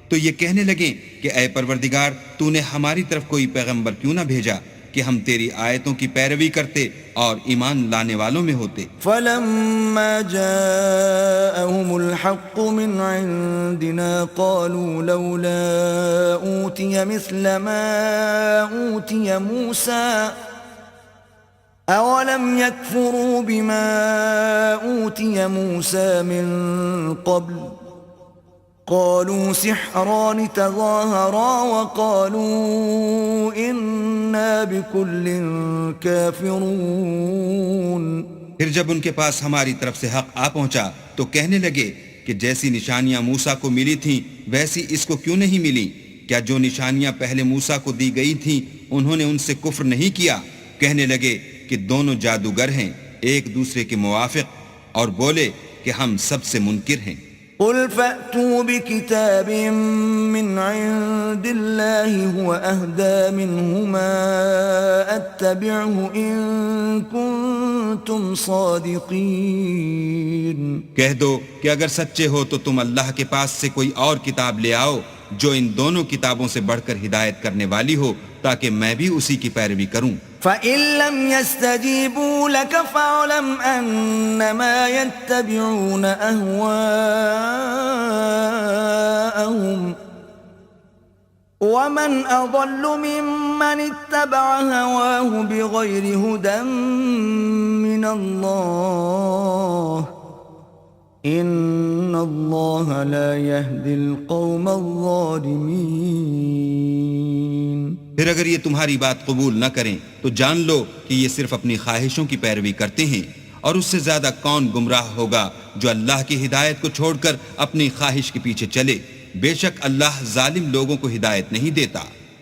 Speaker 2: تو یہ کہنے لگیں کہ اے پروردگار تو نے ہماری طرف کوئی پیغمبر کیوں نہ بھیجا کہ ہم تیری آیتوں کی پیروی کرتے اور ایمان لانے والوں میں ہوتے۔
Speaker 1: فلما جاءهم الحق من عندنا قالوا لولا أوتي مثل ما أوتي موسى أولم يكفروا بما أوتي موسى من قبل قالوا سحران تظاهرا وقالوا إنا بكل كافرون۔
Speaker 2: پھر جب ان کے پاس ہماری طرف سے حق آ پہنچا تو کہنے لگے کہ جیسی نشانیاں موسیٰ کو ملی تھیں ویسی اس کو کیوں نہیں ملی؟ کیا جو نشانیاں پہلے موسیٰ کو دی گئی تھیں انہوں نے ان سے کفر نہیں کیا؟ کہنے لگے کہ دونوں جادوگر ہیں ایک دوسرے کے موافق، اور بولے کہ ہم سب سے منکر ہیں۔
Speaker 1: قل فأتوا بكتاب من عند الله هو أهدى منهما أتبعه إن كنتم صادقين۔
Speaker 2: کہہ دو کہ اگر سچے ہو تو تم اللہ کے پاس سے کوئی اور کتاب لے آؤ جو ان دونوں کتابوں سے بڑھ کر ہدایت کرنے والی ہو تاکہ میں بھی اسی کی پیروی کروں۔
Speaker 1: فَإِن لَّمْ يَسْتَجِيبُوا لَكَ فَاعْلَمْ أَنَّمَا يَتَّبِعُونَ أَهْوَاءَهُمْ وَمَنْ أَضَلُّ مِمَّنِ اتَّبَعَ هَوَاهُ بِغَيْرِ هُدًى مِّنَ اللَّهِ إِنَّ اللَّهَ لَا يَهْدِي الْقَوْمَ الظَّالِمِينَ۔
Speaker 2: پھر اگر یہ تمہاری بات قبول نہ کریں تو جان لو کہ یہ صرف اپنی خواہشوں کی پیروی کرتے ہیں، اور اس سے زیادہ کون گمراہ ہوگا جو اللہ کی ہدایت کو چھوڑ کر اپنی خواہش کے پیچھے چلے۔ بے شک اللہ ظالم لوگوں کو ہدایت نہیں دیتا۔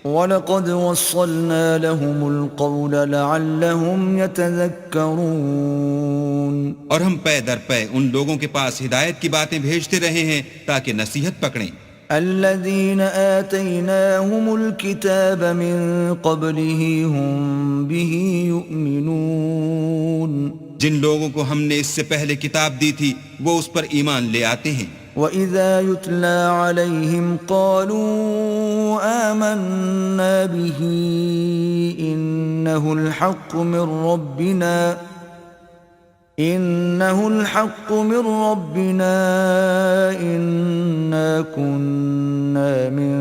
Speaker 1: وَلَقَدْ وَصَّلْنَا لَهُمُ الْقَوْلَ لَعَلَّهُمْ يَتَذَكَّرُونَ۔
Speaker 2: اور ہم پے در پے ان لوگوں کے پاس ہدایت کی باتیں بھیجتے رہے ہیں تاکہ نصیحت پکڑیں۔
Speaker 1: الذين آتيناهم الكتاب من قبله هم به يؤمنون۔
Speaker 2: جن لوگوں کو ہم نے اس سے پہلے کتاب دی تھی وہ اس پر ایمان لے آتے ہیں۔
Speaker 1: وَإِذَا يُتْلَى عَلَيْهِمْ قَالُوا آمَنَّا بِهِ إِنَّهُ الْحَقُّ مِنْ رَبِّنَا إِنَّا كُنَّا مِنْ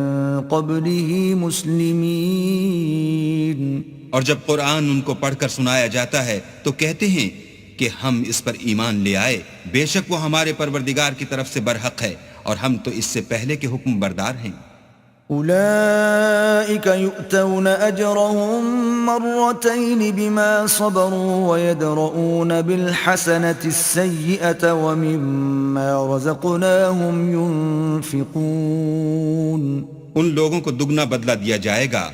Speaker 1: قَبْلِهِ مُسْلِمِينَ۔
Speaker 2: اور جب قرآن ان کو پڑھ کر سنایا جاتا ہے تو کہتے ہیں کہ ہم اس پر ایمان لے آئے، بے شک وہ ہمارے پروردگار کی طرف سے برحق ہے اور ہم تو اس سے پہلے کے حکم بردار ہیں۔
Speaker 1: أولئك يؤتون أجرهم مرتين بما صبروا ويدرؤون بالحسنة السيئة ومما رزقناهم ينفقون۔
Speaker 2: ان لوگوں کو دگنا بدلہ دیا جائے گا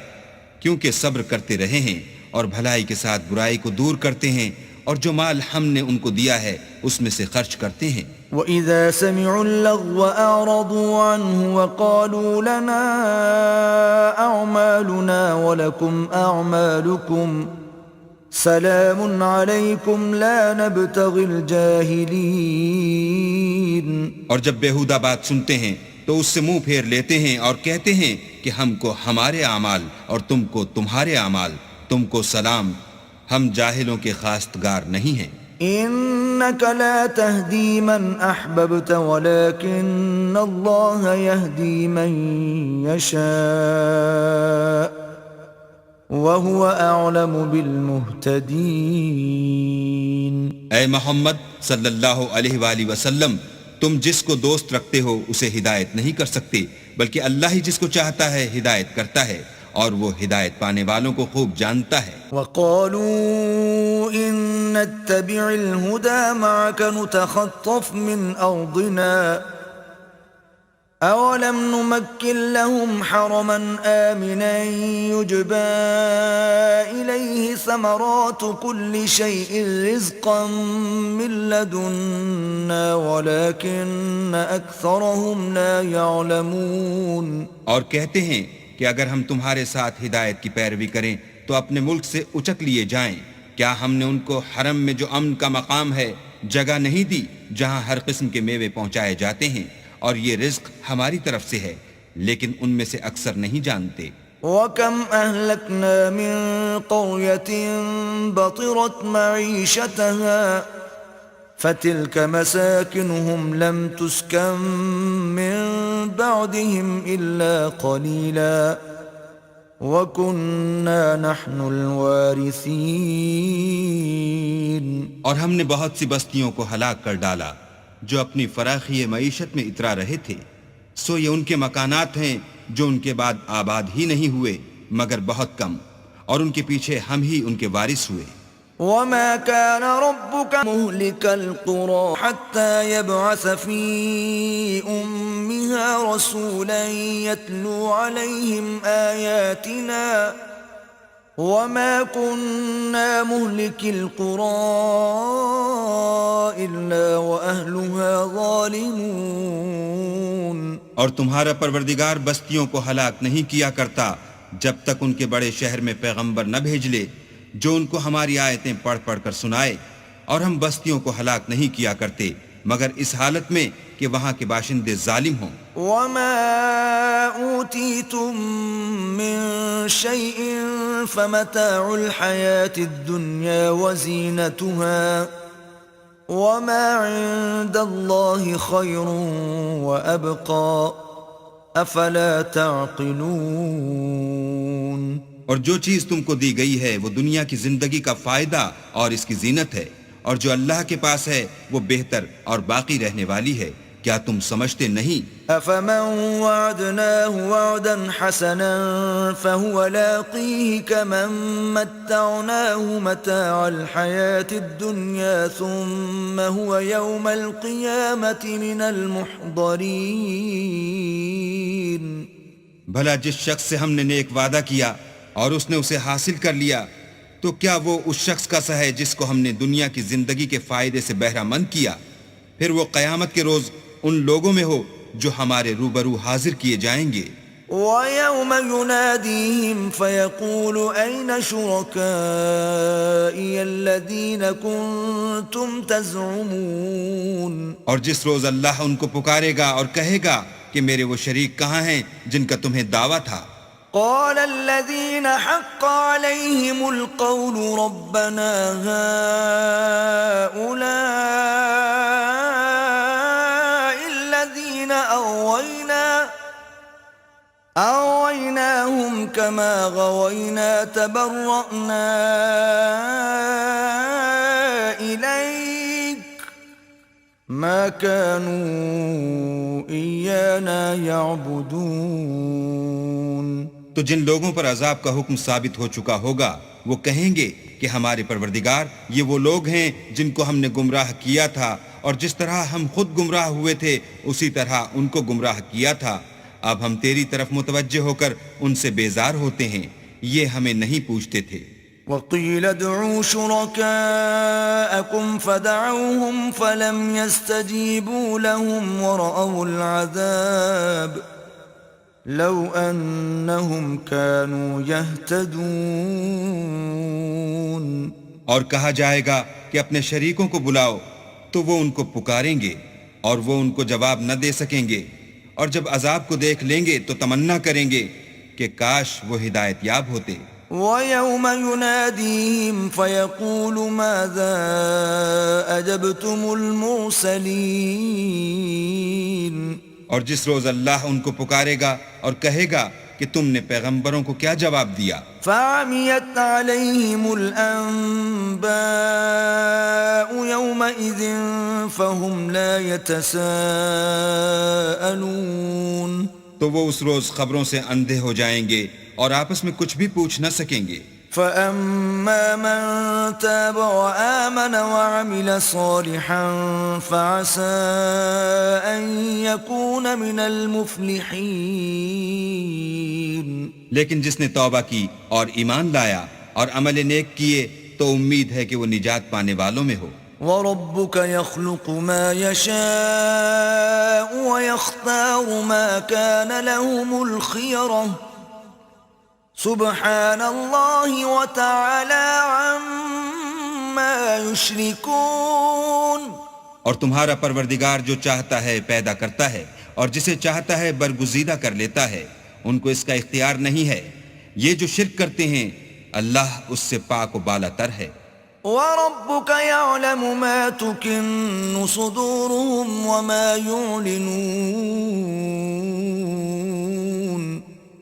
Speaker 2: کیونکہ صبر کرتے رہے ہیں اور بھلائی کے ساتھ برائی کو دور کرتے ہیں، اور جو مال ہم نے ان کو دیا ہے اس میں سے خرچ کرتے ہیں۔
Speaker 1: وَإِذَا سَمِعُوا اللَّغْوَ أَعْرَضُوا عَنْهُ وَقَالُوا لَنَا أَعْمَالُنَا وَلَكُمْ أَعْمَالُكُمْ سَلَامٌ عَلَيْكُمْ لَا نَبْتَغِي الْجَاهِلِينَ۔
Speaker 2: اور جب بیہودہ بات سنتے ہیں تو اس سے منہ پھیر لیتے ہیں اور کہتے ہیں کہ ہم کو ہمارے اعمال اور تم کو تمہارے اعمال، تم کو سلام، ہم جاہلوں کے خواستگار نہیں ہیں۔
Speaker 1: إنك لا تهدي من أحببت ولكن الله يهدي من يشاء وهو أعلم بالمهتدين۔
Speaker 2: اے محمد صلی اللہ علیہ وآلہ وسلم، تم جس کو دوست رکھتے ہو اسے ہدایت نہیں کر سکتے، بلکہ اللہ ہی جس کو چاہتا ہے ہدایت کرتا ہے، اور وہ ہدایت پانے والوں کو خوب جانتا ہے۔
Speaker 1: وقالوا إن نتبع الهدى معك نتخطف من أرضنا أولم نمكن لهم حرما آمنا يجبى إليه ثمرات كل شيء رزقا من لدنا ولكن أكثرهم لا يعلمون۔
Speaker 2: اور کہتے ہیں کہ اگر ہم تمہارے ساتھ ہدایت کی پیروی کریں تو اپنے ملک سے اچک لیے جائیں، کیا ہم نے ان کو حرم میں جو امن کا مقام ہے جگہ نہیں دی جہاں ہر قسم کے میوے پہنچائے جاتے ہیں، اور یہ رزق ہماری طرف سے ہے، لیکن ان میں سے اکثر نہیں جانتے۔
Speaker 1: وَكَمْ أَهْلَكْنَا مِنْ قَرْيَةٍ بَطِرَتْ مَعِيشَتَهَا فَتِلْكَ مَسَاكِنُهُمْ لَمْ تُسْكَنْ مِنْ بَعْدِهِمْ إِلَّا قَلِيلًا وَكُنَّا نَحْنُ الْوَارِثِينَ۔
Speaker 2: اور ہم نے بہت سی بستیوں کو ہلاک کر ڈالا جو اپنی فراخی معیشت میں اترا رہے تھے، سو یہ ان کے مکانات ہیں جو ان کے بعد آباد ہی نہیں ہوئے مگر بہت کم، اور ان کے پیچھے ہم ہی ان کے وارث ہوئے۔
Speaker 1: وَمَا كَانَ رَبُّكَ مُهْلِكَ الْقُرَى حَتَّى يَبْعَثَ فِي أُمِّهَا رَسُولًا يَتْلُو عَلَيْهِمْ آيَاتِنَا وَمَا كُنَّا مُهْلِكِ الْقُرَى إِلَّا وَأَهْلُهَا ظَالِمُونَ۔
Speaker 2: اور تمہارا پروردگار بستیوں کو ہلاک نہیں کیا کرتا جب تک ان کے بڑے شہر میں پیغمبر نہ بھیج لے جو ان کو ہماری آیتیں پڑھ پڑھ کر سنائے، اور ہم بستیوں کو ہلاک نہیں کیا کرتے مگر اس حالت میں کہ وہاں کے باشندے ظالم ہوں۔
Speaker 1: وَمَا أُوتِيتُم مِّن شَيْءٍ فَمَتَاعُ الْحَيَاةِ الدُّنْيَا وَزِينَتُهَا وَمَا عِندَ اللَّهِ خَيْرٌ وَأَبْقَى أَفَلَا تَعْقِلُونَ۔
Speaker 2: اور جو چیز تم کو دی گئی ہے وہ دنیا کی زندگی کا فائدہ اور اس کی زینت ہے، اور جو اللہ کے پاس ہے وہ بہتر اور باقی رہنے والی ہے، کیا تم سمجھتے نہیں؟
Speaker 1: أَفَمَنْ وَعَدْنَاهُ وَعْدًا حَسَنًا فَهُوَ لَاقِيهِ كَمَنْ مَتَّعْنَاهُ مَتَاعَ الْحَيَاةِ الدُّنْيَا ثُمَّ هُوَ يَوْمَ الْقِيَامَةِ مِنَ الْمُحْضَرِينَ۔
Speaker 2: بھلا جس شخص سے ہم نے نیک وعدہ کیا اور اس نے اسے حاصل کر لیا، تو کیا وہ اس شخص کا سا ہے جس کو ہم نے دنیا کی زندگی کے فائدے سے بہرہ مند کیا؟ پھر وہ قیامت کے روز ان لوگوں میں ہو جو ہمارے روبرو حاضر کیے جائیں گے۔
Speaker 1: وَيَوْمَ يُنَادِيهِمْ فَيَقُولُ أَيْنَ شُرَكَائِيَ الَّذِينَ كُنتُمْ تَزْعُمُونَ۔
Speaker 2: اور جس روز اللہ ان کو پکارے گا اور کہے گا کہ میرے وہ شریک کہاں ہیں جن کا تمہیں دعویٰ تھا؟
Speaker 1: قال الذين حق عليهم القول ربنا هؤلاء الذين أغويناهم كما غوينا تبرأنا إليك ما كانوا إيانا يعبدون۔
Speaker 2: تو جن لوگوں پر عذاب کا حکم ثابت ہو چکا ہوگا وہ کہیں گے کہ ہمارے پروردگار یہ وہ لوگ ہیں جن کو ہم نے گمراہ کیا تھا، اور جس طرح ہم خود گمراہ ہوئے تھے اسی طرح ان کو گمراہ کیا تھا۔ اب ہم تیری طرف متوجہ ہو کر ان سے بیزار ہوتے ہیں، یہ ہمیں نہیں پوچھتے تھے۔
Speaker 1: وَقِيلَ ادْعُوا شُرَكَاءَكُمْ فَدَعَوْهُمْ فَلَمْ يَسْتَجِيبُوا لَهُمْ وَرَأَوُا الْعَذَابَ لَوْ أَنَّهُمْ كَانُوا يَهْتَدُونَ۔
Speaker 2: اور کہا جائے گا کہ اپنے شریکوں کو بلاؤ تو وہ ان کو پکاریں گے اور وہ ان کو جواب نہ دے سکیں گے، اور جب عذاب کو دیکھ لیں گے تو تمنا کریں گے کہ کاش وہ ہدایت یاب ہوتے۔
Speaker 1: وَيَوْمَ يُنَادِيهِمْ فَيَقُولُ مَاذَا أَجَبْتُمُ الْمُرْسَلِينَ۔
Speaker 2: اور جس روز اللہ ان کو پکارے گا اور کہے گا کہ تم نے پیغمبروں کو کیا جواب دیا؟
Speaker 1: فَعَمِيَتْ عَلَيْهِمُ الْأَنبَاءُ يَوْمَئِذٍ فَهُمْ لَا يَتَسَاءَلُونَ۔
Speaker 2: تو وہ اس روز خبروں سے اندھے ہو جائیں گے اور آپس میں کچھ بھی پوچھ نہ سکیں گے۔
Speaker 1: فَأَمَّا مَن تَابَ وَآمَنَ وَعَمِلَ صَالِحًا فَعَسَىٰ أَن يَكُونَ مِنَ الْمُفْلِحِينَ۔
Speaker 2: لیکن جس نے توبہ کی اور ایمان لایا اور عمل نیک کیے تو امید ہے کہ وہ نجات پانے والوں میں ہو۔
Speaker 1: وَرَبُّكَ يَخْلُقُ مَا يَشَاءُ وَيَخْتَارُ مَا كَانَ لَهُمُ الْخِيَرَةُ سُبْحَانَ اللَّهِ وَتَعَالَى ما يشركون
Speaker 2: اور تمہارا پروردگار جو چاہتا ہے پیدا کرتا ہے اور جسے چاہتا ہے برگزیدہ کر لیتا ہے، ان کو اس کا اختیار نہیں ہے۔ یہ جو شرک کرتے ہیں اللہ اس سے پاک و بالا تر ہے۔
Speaker 1: وربك يعلم ما تكن صدورهم وما يعلنون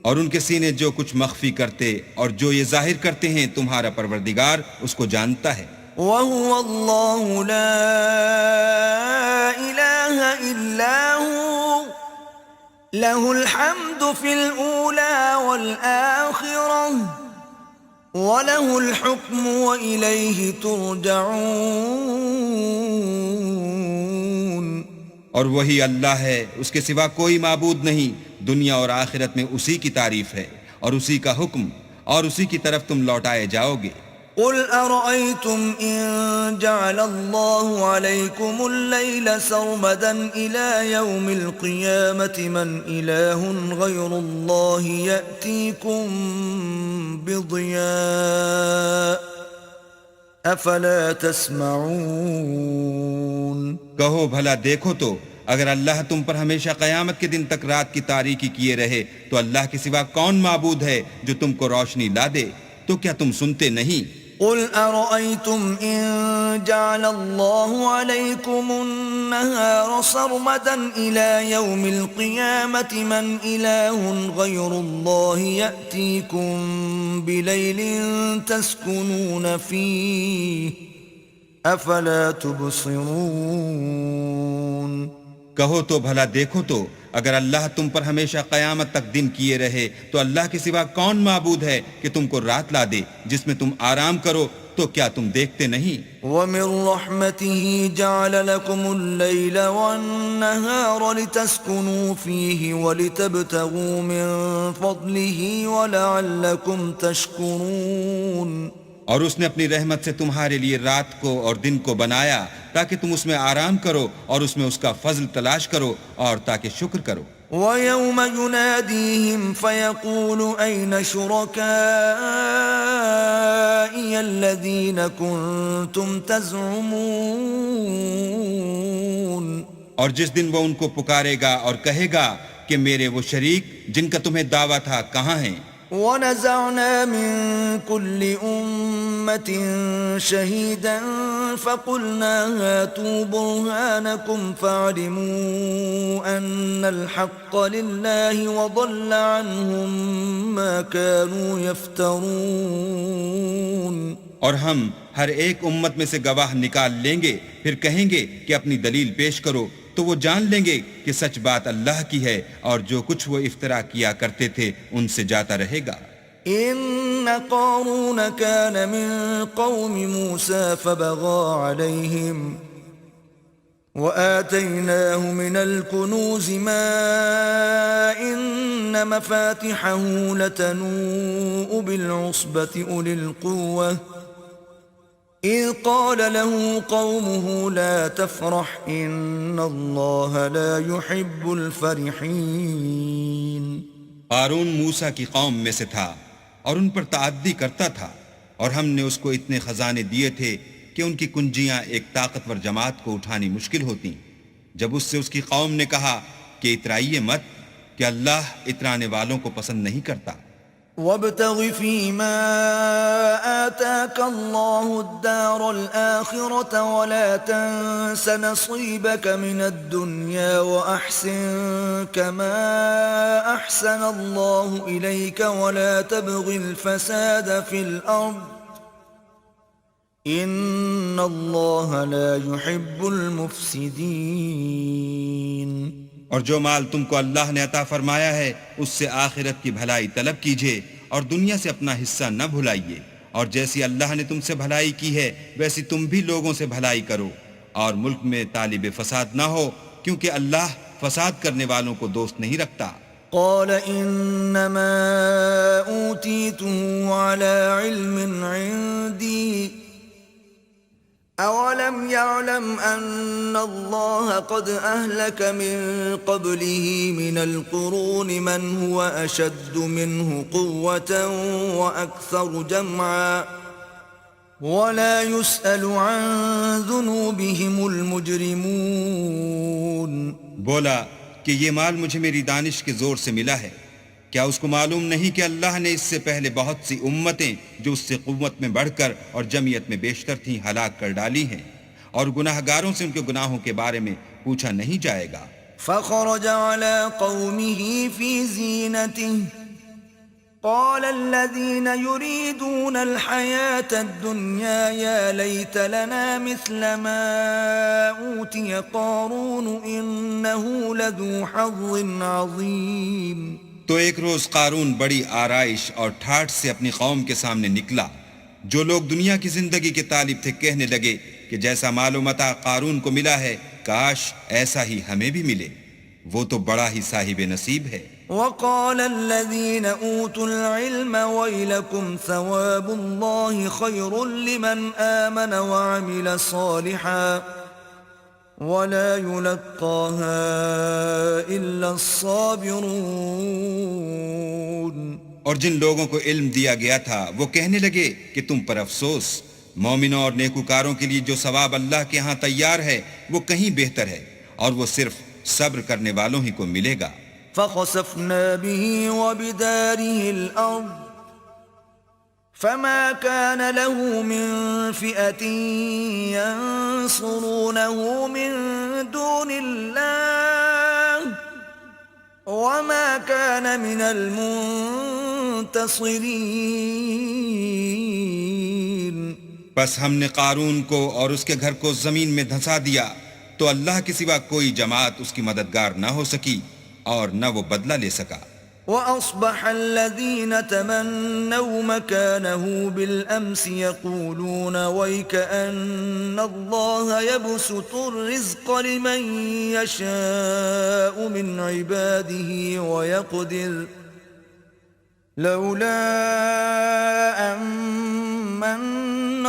Speaker 2: اور ان کے سینے جو کچھ مخفی کرتے اور جو یہ ظاہر کرتے ہیں تمہارا پروردگار اس کو جانتا ہے۔
Speaker 1: وهو الله لا إله إلا هو له الحمد في الأولى والآخرة وَلَهُ الْحُكْمُ وَإِلَيْهِ تُرْجَعُونَ
Speaker 2: اور وہی اللہ ہے، اس کے سوا کوئی معبود نہیں، دنیا اور آخرت میں اسی کی تعریف ہے اور اسی کا حکم اور اسی کی طرف تم لوٹائے جاؤ گے۔
Speaker 1: قُلْ أَرَأَيْتُمْ إِن جَعَلَ اللَّهُ عَلَيْكُمُ اللَّيْلَ سَرْمَدًا إِلَى يَوْمِ الْقِيَامَةِ مَنْ إِلَٰهٌ غَيْرُ اللَّهِ يَأْتِيكُمْ بِضِيَاءٍ أَفَلَا تَسْمَعُونَ
Speaker 2: کہو بھلا دیکھو تو اگر اللہ تم پر ہمیشہ قیامت کے دن تک رات کی تاریکی کیے رہے تو اللہ کے سوا کون معبود ہے جو تم کو روشنی لا دے؟ تو کیا تم سنتے نہیں؟
Speaker 1: قل أرأيتم إن جعل الله عليكم النهار صرمدا إلى يوم القيامة من إله غير الله يأتيكم بليل تسكنون فيه أفلا تبصرون
Speaker 2: کہو تو بھلا دیکھو تو اگر اللہ تم پر ہمیشہ قیامت تک دن کیے رہے تو اللہ کے سوا کون معبود ہے کہ تم کو رات لا دے جس میں تم آرام کرو؟ تو کیا تم دیکھتے نہیں؟
Speaker 1: وَمِن رَحْمَتِهِ جَعَلَ لَكُمُ اللَّيْلَ وَالنَّهَارَ لِتَسْكُنُوا فِيهِ وَلِتَبْتَغُوا مِن فَضْلِهِ وَلَعَلَّكُمْ تَشْكُرُونَ
Speaker 2: اور اس نے اپنی رحمت سے تمہارے لیے رات کو اور دن کو بنایا تاکہ تم اس میں آرام کرو اور اس میں اس کا فضل تلاش کرو اور تاکہ شکر کرو۔
Speaker 1: وَيَوْمَ يُنَادِيهِمْ فَيَقُولُ أَيْنَ شُرَكَائِيَ الَّذِينَ كُنتُمْ تَزْعُمُونَ
Speaker 2: اور جس دن وہ ان کو پکارے گا اور کہے گا کہ میرے وہ شریک جن کا تمہیں دعویٰ تھا کہاں ہیں؟
Speaker 1: وَنَزَعْنَا مِن كُلِّ أُمَّةٍ شَهِيدًا فَقُلْنَا هَاتُوا بُرْهَانَكُمْ فَعَلِمُوا أَنَّ الْحَقَّ لِلَّهِ وَضَلَّ عَنْهُمْ مَا كَانُوا يَفْتَرُونَ
Speaker 2: اور ہم ہر ایک امت میں سے گواہ نکال لیں گے، پھر کہیں گے کہ اپنی دلیل پیش کرو، تو وہ جان لیں گے کہ سچ بات اللہ کی ہے اور جو کچھ وہ افترا کیا کرتے تھے ان سے جاتا رہے گا۔
Speaker 1: إن قارون كان من قوم موسى فبغى عليهم وآتيناه من الكنوز ما إن مفاتحه لتنوء بالعصبة أولي القوة إذ قال له قومه لا تفرح إن الله لا يحب الفرحين۔
Speaker 2: قارون موسیٰ کی قوم میں سے تھا اور ان پر تعدی کرتا تھا، اور ہم نے اس کو اتنے خزانے دیے تھے کہ ان کی کنجیاں ایک طاقتور جماعت کو اٹھانی مشکل ہوتی۔ جب اس سے اس کی قوم نے کہا کہ اترائیے مت کہ اللہ اترانے والوں کو پسند نہیں کرتا۔
Speaker 1: وابتغ فيما آتاك الله الدار الآخرة ولا تنس نصيبك من الدنيا وأحسن كما أحسن الله إليك ولا تبغ الفساد في الأرض إن الله لا يحب المفسدين۔
Speaker 2: اور جو مال تم کو اللہ نے عطا فرمایا ہے اس سے آخرت کی بھلائی طلب کیجئے اور دنیا سے اپنا حصہ نہ بھلائیے، اور جیسی اللہ نے تم سے بھلائی کی ہے ویسی تم بھی لوگوں سے بھلائی کرو، اور ملک میں طالب فساد نہ ہو کیونکہ اللہ فساد کرنے والوں کو دوست نہیں رکھتا۔
Speaker 1: قال انما اوتیته على علم عندي أولم يعلم أن الله قد أهلك من قبله من القرون من هو أشد منه قوة وأكثر جمعا ولا يسأل عن ذنوبهم المجرمون
Speaker 2: بولا کہ یہ مال مجھے میری دانش کے زور سے ملا ہے، کیا اس کو معلوم نہیں کہ اللہ نے اس سے پہلے بہت سی امتیں جو اس سے قوت میں بڑھ کر اور جمعیت میں بیشتر تھیں ہلاک کر ڈالی ہیں، اور گناہ گاروں سے ان کے گناہوں کے بارے میں پوچھا نہیں جائے گا۔
Speaker 1: فخرج على قومه في زينته قال الذين يريدون الحياة الدنيا يا ليت لنا مثل ما أوتي قارون إنه لذو حظ عظيم۔
Speaker 2: تو ایک روز قارون بڑی آرائش اور ٹھاٹھ سے اپنی قوم کے سامنے نکلا۔ جو لوگ دنیا کی زندگی کے طالب تھے کہنے لگے کہ جیسا مال و متاع قارون کو ملا ہے کاش ایسا ہی ہمیں بھی ملے، وہ تو بڑا ہی صاحب نصیب ہے۔
Speaker 1: وقال الذين أوتوا العلم ويلكم ثواب الله خير لمن آمن وعمل صالحا ولا يلقاها إلا الصابرون۔
Speaker 2: اور جن لوگوں کو علم دیا گیا تھا وہ کہنے لگے کہ تم پر افسوس، مومنوں اور نیکوکاروں کے لیے جو ثواب اللہ کے ہاں تیار ہے وہ کہیں بہتر ہے، اور وہ صرف صبر کرنے والوں ہی کو ملے گا۔
Speaker 1: فخسفنا به وبداره الأرض فما كان له من فئة ينصرونه من دون الله وما كان من المنتصرين۔
Speaker 2: بس ہم نے قارون کو اور اس کے گھر کو زمین میں دھنسا دیا تو اللہ کے سوا کوئی جماعت اس کی مددگار نہ ہو سکی اور نہ وہ بدلہ لے سکا۔
Speaker 1: وأصبح الذين تمنوا مكانه بالأمس يقولون ويكأن الله يبسط الرزق لمن يشاء من عباده ويقدر لولا أمن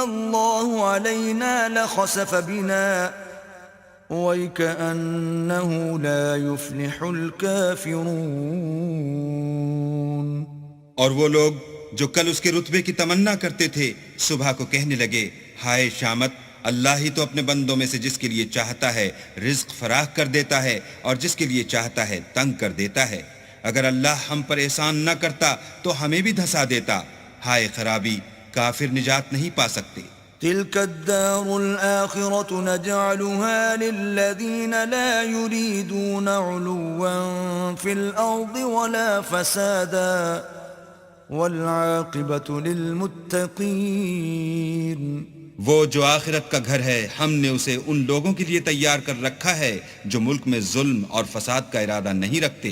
Speaker 1: الله علينا لخسف بنا وَيْكَأَنَّهُ لَا يُفْلِحُ الْكَافِرُونَ۔
Speaker 2: اور وہ لوگ جو کل اس کے رتبے کی تمنا کرتے تھے صبح کو کہنے لگے ہائے شامت، اللہ ہی تو اپنے بندوں میں سے جس کے لیے چاہتا ہے رزق فراخ کر دیتا ہے اور جس کے لیے چاہتا ہے تنگ کر دیتا ہے۔ اگر اللہ ہم پر احسان نہ کرتا تو ہمیں بھی دھسا دیتا۔ ہائے خرابی، کافر نجات نہیں پا سکتے۔
Speaker 1: تلك الدار الآخرة نجعلها للذين لا يريدون علوا في الأرض ولا فسادا والعاقبة للمتقين۔
Speaker 2: وہ جو آخرت کا گھر ہے ہم نے اسے ان لوگوں کے لیے تیار کر رکھا ہے جو ملک میں ظلم اور فساد کا ارادہ نہیں رکھتے،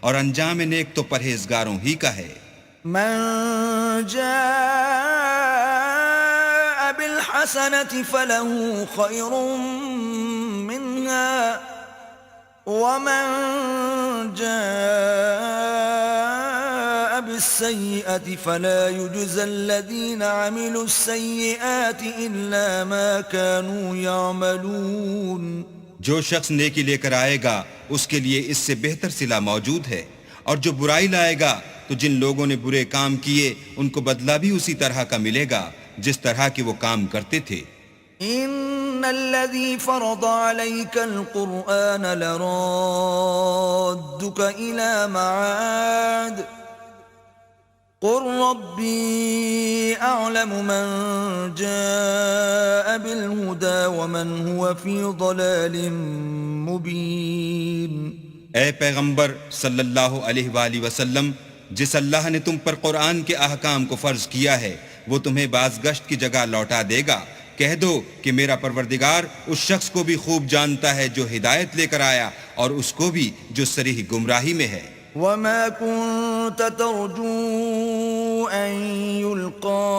Speaker 2: اور انجام نیک تو پرہیزگاروں ہی کا ہے۔
Speaker 1: من جاء بالحسنة فله خير منها ومن جاء بالسيئة فلا يجزى الذين عملوا السيئات إلا ما كانوا يعملون۔
Speaker 2: جو شخص نیکی لے کر آئے گا اس کے لیے اس سے بہتر صلہ موجود ہے، اور جو برائی لائے گا تو جن لوگوں نے برے کام کیے ان کو بدلہ بھی اسی طرح کا ملے گا جس طرح کے وہ کام کرتے تھے۔
Speaker 1: ان الذي فرض عليك القرآن لرادك الى معاد قل ربي اعلم من جاء بالهدى ومن هو في ضلال مبين۔
Speaker 2: اے پیغمبر صلی اللہ علیہ وآلہ وسلم، جس اللہ نے تم پر قرآن کے احکام کو فرض کیا ہے وہ تمہیں بازگشت کی جگہ لوٹا دے گا۔ کہہ دو کہ میرا پروردگار اس شخص کو بھی خوب جانتا ہے جو ہدایت لے کر آیا اور اس کو بھی جو صریح گمراہی میں ہے۔
Speaker 1: وما كنت ترجو أن يلقى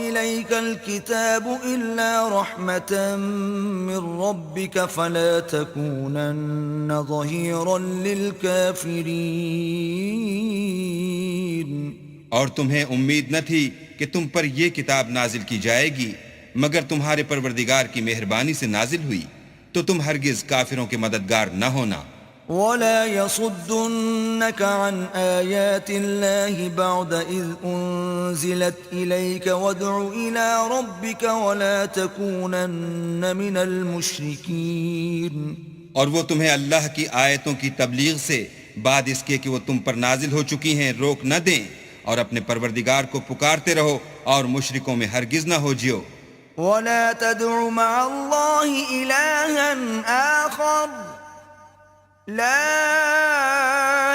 Speaker 1: إليك الكتاب إلا رحمة من ربك فلا تكونن ظهيرا للكافرين۔
Speaker 2: اور تمہیں امید نہ تھی کہ تم پر یہ کتاب نازل کی جائے گی مگر تمہارے پروردگار کی مہربانی سے نازل ہوئی، تو تم ہرگز کافروں کے مددگار نہ ہونا۔
Speaker 1: ولا يصدنك عن آيات الله بعد إذ أنزلت إليك وادع إلى ربك ولا تكونن من المشركين.
Speaker 2: اور وہ تمہیں اللہ کی آیتوں کی تبلیغ سے بعد اس کے کہ وہ تم پر نازل ہو چکی ہیں روک نہ دیں، اور اپنے پروردگار کو پکارتے رہو اور مشرکوں میں ہرگز نہ ہو جیو.
Speaker 1: ولا تدع مع الله إلها آخر لا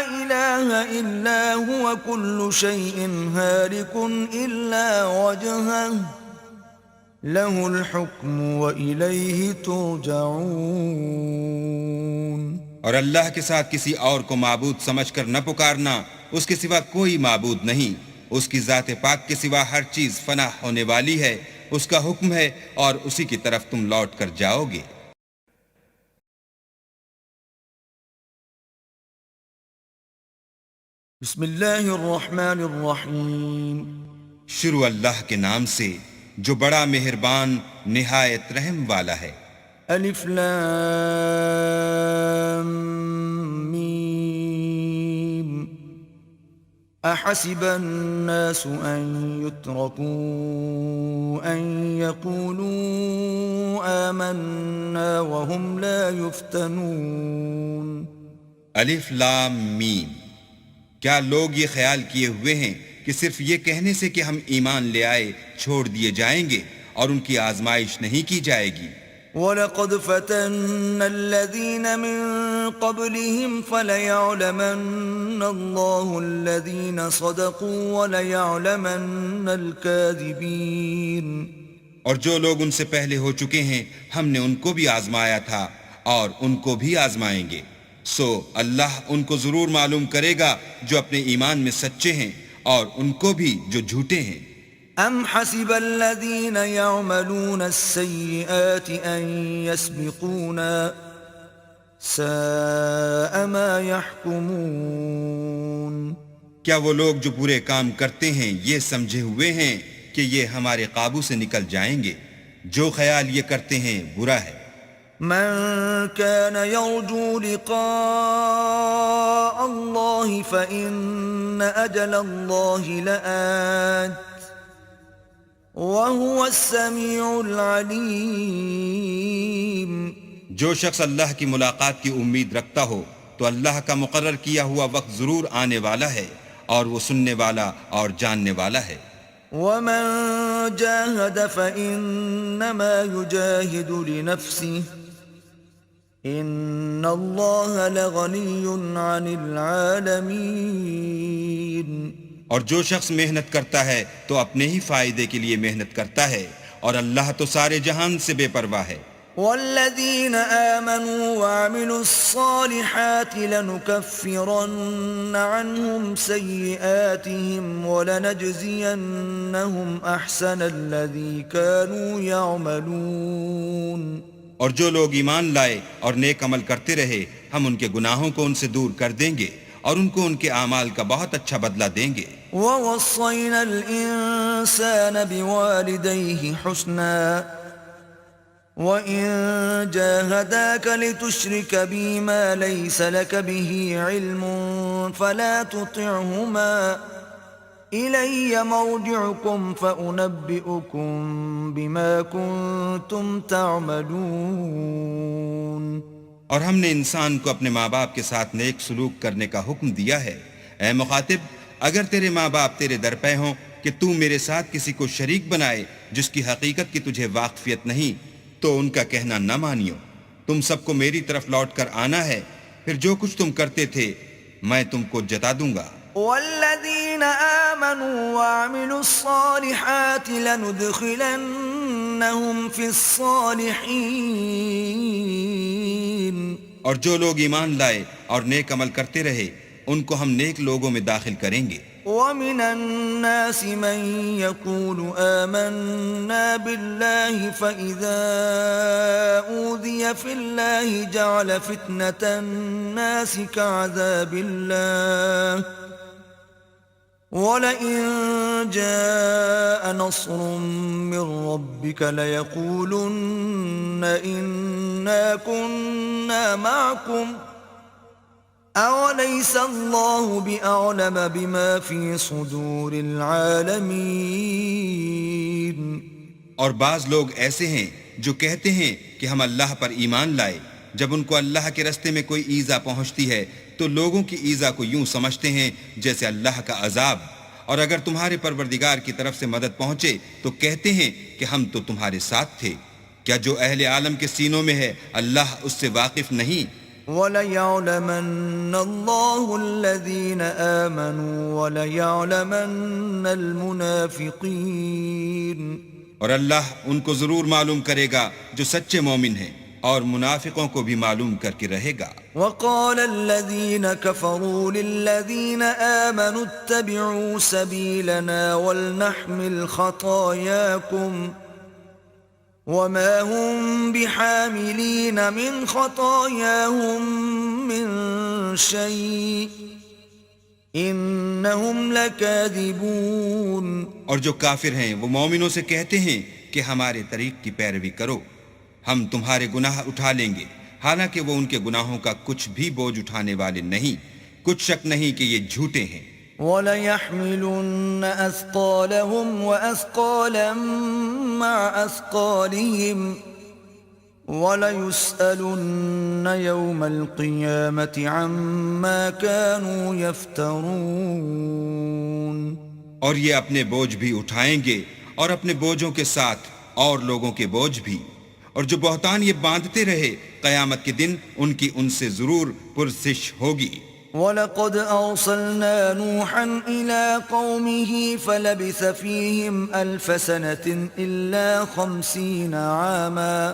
Speaker 1: إله إلا هو كل شيء هالك إلا وجهه له الحكم وإليه ترجعون.
Speaker 2: اور اللہ کے ساتھ کسی اور کو معبود سمجھ کر نہ پکارنا، اس کے سوا کوئی معبود نہیں، اس کی ذات پاک کے سوا ہر چیز فنا ہونے والی ہے، اس کا حکم ہے اور اسی کی طرف تم لوٹ کر جاؤ گے.
Speaker 1: بسم اللہ الرحمن الرحیم.
Speaker 2: شروع اللہ کے نام سے جو بڑا مہربان نہایت رحم والا ہے.
Speaker 1: الف لام میم. احسب الناس ان يتركوا ان يقولوا آمنا وهم لا يفتنون.
Speaker 2: الف لام میم. کیا لوگ یہ خیال کیے ہوئے ہیں کہ صرف یہ کہنے سے کہ ہم ایمان لے آئے چھوڑ دیے جائیں گے اور ان کی آزمائش نہیں کی جائے گی؟
Speaker 1: وَلَقَدْ فَتَنَّا الَّذِينَ مِن قَبْلِهِمْ فَلَيَعْلَمَنَّ اللَّهُ الَّذِينَ صَدَقُوا وَلَيَعْلَمَنَّ الْكَاذِبِينَ.
Speaker 2: اور جو لوگ ان سے پہلے ہو چکے ہیں ہم نے ان کو بھی آزمایا تھا اور ان کو بھی آزمائیں گے، سو اللہ ان کو ضرور معلوم کرے گا جو اپنے ایمان میں سچے ہیں اور ان کو بھی جو جھوٹے ہیں.
Speaker 1: ام حسب الذين يعملون السيئات ان يسبقونا ساء ما يحكمون.
Speaker 2: کیا وہ لوگ جو برے کام کرتے ہیں یہ سمجھے ہوئے ہیں کہ یہ ہمارے قابو سے نکل جائیں گے؟ جو خیال یہ کرتے ہیں برا ہے.
Speaker 1: من كان يرجو لقاء الله فإن أجل الله لآت وهو السميع العليم.
Speaker 2: جو شخص اللہ کی ملاقات کی امید رکھتا ہو تو اللہ کا مقرر کیا ہوا وقت ضرور آنے والا ہے اور وہ سننے والا اور جاننے والا ہے.
Speaker 1: ومن جاهد فإنما يجاهد لنفسه ان اللہ لغنی عن العالمین.
Speaker 2: اور جو شخص محنت کرتا ہے تو اپنے ہی فائدے کے لیے محنت کرتا ہے اور اللہ تو سارے جہان سے بے پرواہ ہے.
Speaker 1: والذین آمنوا وعملوا الصالحات لنكفرن عنهم سیئاتهم ولنجزینهم احسن الذی كانوا يعملون.
Speaker 2: اور جو لوگ ایمان لائے اور نیک عمل کرتے رہے ہم ان کے گناہوں کو ان سے دور کر دیں گے اور ان کو ان کے اعمال کا بہت اچھا بدلہ دیں گے.
Speaker 1: وَوَصَّيْنَا الْإِنسَانَ بِوَالِدَيْهِ حُسْنًا وَإِن جَاهَدَاكَ لِتُشْرِكَ بِي مَا لَيْسَ لَكَ بِهِ عِلْمٌ فَلَا تُطِعْهُمَا إِلَيَّ مَرْجِعُكُمْ فَأُنَبِّئُكُمْ بِمَا كُنْتُمْ تَعْمَلُونَ.
Speaker 2: اور ہم نے انسان کو اپنے ماں باپ کے ساتھ نیک سلوک کرنے کا حکم دیا ہے. اے مخاطب، اگر تیرے ماں باپ تیرے در پہ ہوں کہ تو میرے ساتھ کسی کو شریک بنائے جس کی حقیقت کی تجھے واقفیت نہیں تو ان کا کہنا نہ مانیو. تم سب کو میری طرف لوٹ کر آنا ہے، پھر جو کچھ تم کرتے تھے میں تم کو جتا دوں گا.
Speaker 1: والذین آمنوا وعملوا الصالحات لندخلنهم فی الصالحین.
Speaker 2: اور جو لوگ ایمان لائے اور نیک عمل کرتے رہے ان کو ہم نیک لوگوں میں داخل کریں گے.
Speaker 1: ومن الناس من يقول آمنا بالله فإذا أوذي في الله جعل فتنة الناس كعذاب الله ولئن جاء نصر من ربك ليقولن إنا كنا معكم أوليس الله بأعلم بما في صدور العالمين.
Speaker 2: اور بعض لوگ ایسے ہیں جو کہتے ہیں کہ ہم اللہ پر ایمان لائے، جب ان کو اللہ کے رستے میں کوئی ایذا پہنچتی ہے تو لوگوں کی ایذا کو یوں سمجھتے ہیں جیسے اللہ کا عذاب، اور اگر تمہارے پروردگار کی طرف سے مدد پہنچے تو کہتے ہیں کہ ہم تو تمہارے ساتھ تھے۔ کیا جو اہل عالم کے سینوں میں ہے اللہ اس سے واقف نہیں؟
Speaker 1: وَلَيَعْلَمَنَّ اللَّهُ الَّذِينَ آمَنُوا وَلَيَعْلَمَنَّ الْمُنَافِقِينَ.
Speaker 2: اور اللہ ان کو ضرور معلوم کرے گا جو سچے مومن ہیں، اور منافقوں کو بھی معلوم کر کے رہے گا۔
Speaker 1: وَقَالَ الَّذِينَ كَفَرُوا لِلَّذِينَ آمَنُوا اتَّبِعُوا سَبِيلَنَا وَلْنَحْمِلْ خَطَايَاكُمْ وَمَا هُمْ بِحَامِلِينَ مِنْ خَطَايَاهُمْ مِنْ شَيْءٍ إِنَّهُمْ لَكَاذِبُونَ.
Speaker 2: اور جو کافر ہیں وہ مومنوں سے کہتے ہیں کہ ہمارے طریق کی پیروی کرو، ہم تمہارے گناہ اٹھا لیں گے، حالانکہ وہ ان کے گناہوں کا کچھ بھی بوجھ اٹھانے والے نہیں، کچھ شک نہیں کہ یہ جھوٹے ہیں۔
Speaker 1: وَلَيَحْمِلُنَّ أَثْقَالَهُمْ وَأَثْقَالًا مَّعَ أَثْقَالِهِمْ وَلَيُسْأَلُنَّ يَوْمَ الْقِيَامَةِ عَمَّا كَانُوا يَفْتَرُونَ.
Speaker 2: اور یہ اپنے بوجھ بھی اٹھائیں گے اور اپنے بوجھوں کے ساتھ اور لوگوں کے بوجھ بھی، اور جو بہتان یہ باندھتے رہے قیامت کے دن ان کی ان سے ضرور پرسش ہوگی۔
Speaker 1: وَلَقَدْ أَرْسَلْنَا نُوحًا إِلَىٰ قَوْمِهِ فَلَبِثَ فِيهِمْ أَلْفَ سَنَةٍ إِلَّا 50 عَامًا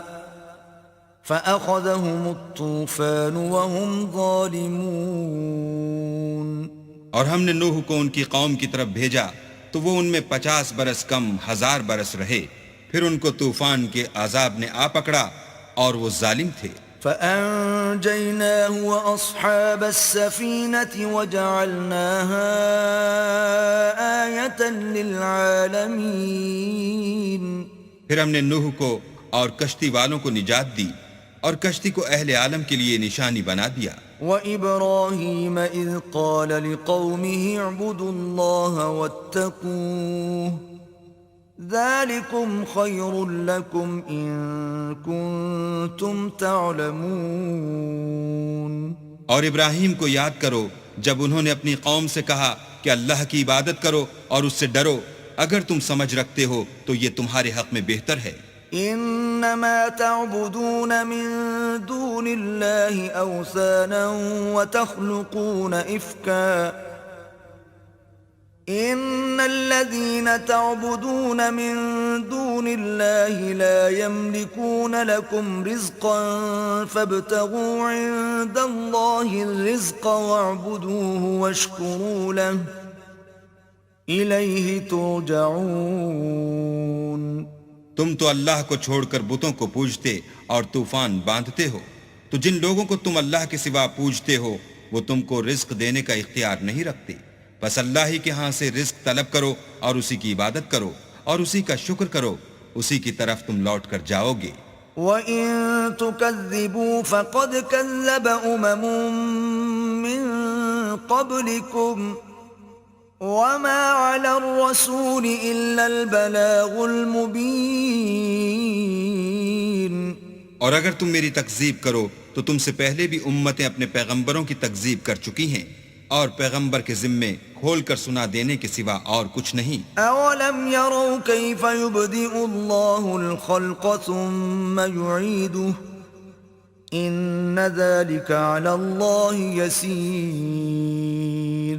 Speaker 1: فَأَخَذَهُمُ الطُّوفَانُ وَهُمْ ظَالِمُونَ.
Speaker 2: اور ہم نے نوح کو ان کی قوم کی طرف بھیجا تو وہ ان میں 50 برس کم 1000 برس رہے، پھر ان کو طوفان کے عذاب نے آ پکڑا اور وہ ظالم تھے۔
Speaker 1: فَأَنجَيْنَاهُ وَأَصْحَابَ السَّفِينَةِ وَجَعَلْنَاهَا آيَةً لِّلْعَالَمِينَ.
Speaker 2: پھر ہم نے نوح کو اور کشتی والوں کو نجات دی اور کشتی کو اہل عالم کے لیے نشانی بنا دیا۔
Speaker 1: وَإِبْرَاهِيمَ إِذْ قَالَ لِقَوْمِهِ اعْبُدُوا اللَّهَ وَاتَّقُوهُ ذَلِكُمْ خَيْرٌ لَكُمْ إِن كُنتُمْ تَعْلَمُونَ.
Speaker 2: اور ابراہیم کو یاد کرو جب انہوں نے اپنی قوم سے کہا کہ اللہ کی عبادت کرو اور اس سے ڈرو، اگر تم سمجھ رکھتے ہو تو یہ تمہارے حق میں بہتر ہے۔
Speaker 1: انما تعبدون من دون الله اوثانا وتخلقون افكا ان الذين تعبدون من دون الله لا يملكون لكم رزقا فابتغوا عند الله الرزق واعبدوه واشكروا له اليه ترجعون.
Speaker 2: تم تو اللہ کو چھوڑ کر بتوں کو پوجتے اور طوفان باندھتے ہو، تو جن لوگوں کو تم اللہ کے سوا پوجتے ہو وہ تم کو رزق دینے کا اختیار نہیں رکھتے، بس اللہ ہی کے ہاں سے رزق طلب کرو اور اسی کی عبادت کرو اور اسی کا شکر کرو، اسی کی طرف تم لوٹ کر جاؤ گے۔
Speaker 1: وَإِن تُكَذِّبُوا فَقَدْ كَذَّبَ أُمَمٌ مِّن قَبْلِكُمْ وَمَا عَلَى الرَّسُولِ إِلَّا الْبَلَاغُ الْمُبِينُ.
Speaker 2: اور اگر تم میری تکذیب کرو تو تم سے پہلے بھی امتیں اپنے پیغمبروں کی تکذیب کر چکی ہیں، اور پیغمبر کے ذمے کھول کر سنا دینے کے سوا اور کچھ نہیں۔
Speaker 1: أَوَلَمْ يَرَوْا كَيْفَ يُبْدِئُ اللَّهُ الْخَلْقَ ثُمَّ يُعِيدُهُ إِنَّ ذَلِكَ عَلَى اللَّهِ يَسِيرٌ.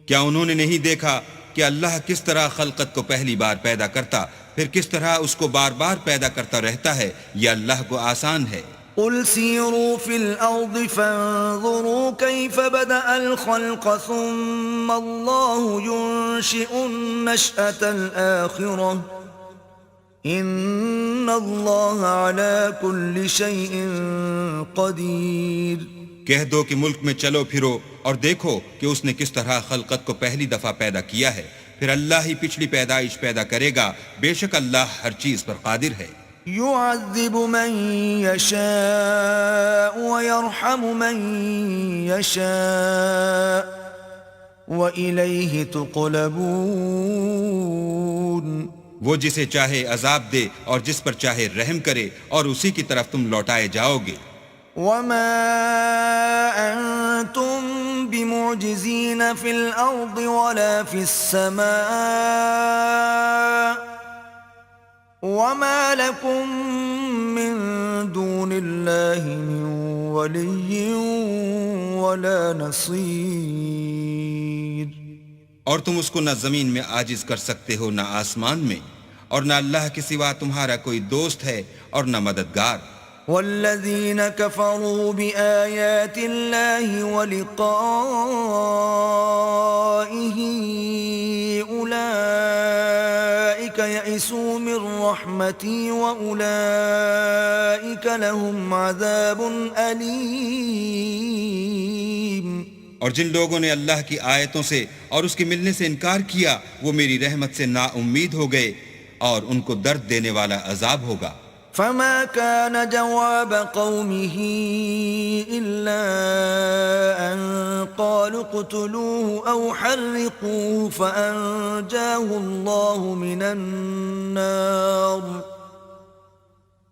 Speaker 2: کیا انہوں نے نہیں دیکھا کہ اللہ کس طرح خلقت کو پہلی بار پیدا کرتا پھر کس طرح اس کو بار بار پیدا کرتا رہتا ہے؟ یہ اللہ کو آسان ہے۔
Speaker 1: قُلْ سِيرُوا فِي الْأَرْضِ فَانظُرُوا كَيْفَ بَدَأَ الْخَلْقَ ثُمَّ اللَّهُ يُنشِئُ النَّشْأَةَ الْآخِرَةَ إِنَّ اللَّهَ عَلَى كُلِّ شَيْءٍ قَدِيرٌ.
Speaker 2: کہہ دو کہ ملک میں چلو پھرو اور دیکھو کہ اس نے کس طرح خلقت کو پہلی دفعہ پیدا کیا ہے، پھر اللہ ہی پچھلی پیدائش پیدا کرے گا، بے شک اللہ ہر چیز پر قادر ہے۔
Speaker 1: يعذب من يشاء ويرحم من يشاء وإليه تقلبون.
Speaker 2: وہ جسے چاہے عذاب دے اور جس پر چاہے رحم کرے اور اسی کی طرف تم لوٹائے جاؤ گے.
Speaker 1: وما أنتم بمعجزين في الأرض ولا في السماء وما لكم من دون الله من ولي ولا نصير.
Speaker 2: اور تم اس کو نہ زمین میں عاجز کر سکتے ہو نہ آسمان میں، اور نہ اللہ کے سوا تمہارا کوئی دوست ہے اور نہ مددگار.
Speaker 1: والذين كفروا بآيات الله ولقائه أولئك يئسوا من رحمتي وأولئك لهم عذاب أليم.
Speaker 2: اور جن لوگوں نے اللہ کی آیتوں سے اور اس کے ملنے سے انکار کیا وہ میری رحمت سے نا امید ہو گئے اور ان کو درد دینے والا عذاب ہوگا.
Speaker 1: فما كان جواب قومه إلا أن قالوا اقتلوه أو حرقوه فأنجاه الله من النار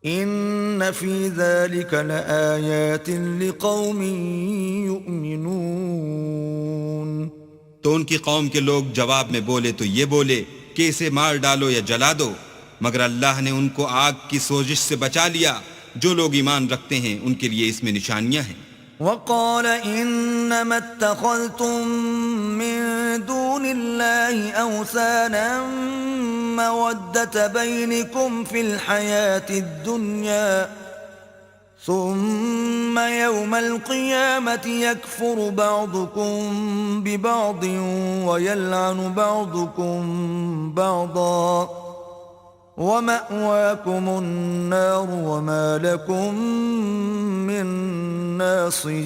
Speaker 1: إن في ذلك لآيات لقوم يؤمنون.
Speaker 2: تو ان کی قوم کے لوگ جواب میں بولے تو یہ بولے کہ اسے مار ڈالو یا جلا دو، مگر اللہ نے ان کو آگ کی سوزش سے بچا لیا. جو لوگ ایمان رکھتے ہیں ان کے لیے اس میں نشانیاں ہیں.
Speaker 1: وقال إنما اتخذتم من دون الله أوثانا مودة بينكم في الحياة الدنيا ثم يوم القيامة يكفر بعضكم ببعض ويلعن بعضكم بعضا وَمَأْوَاكُمُ النَّارُ وَمَا لَكُمْ مِن نَاصِرِينَ.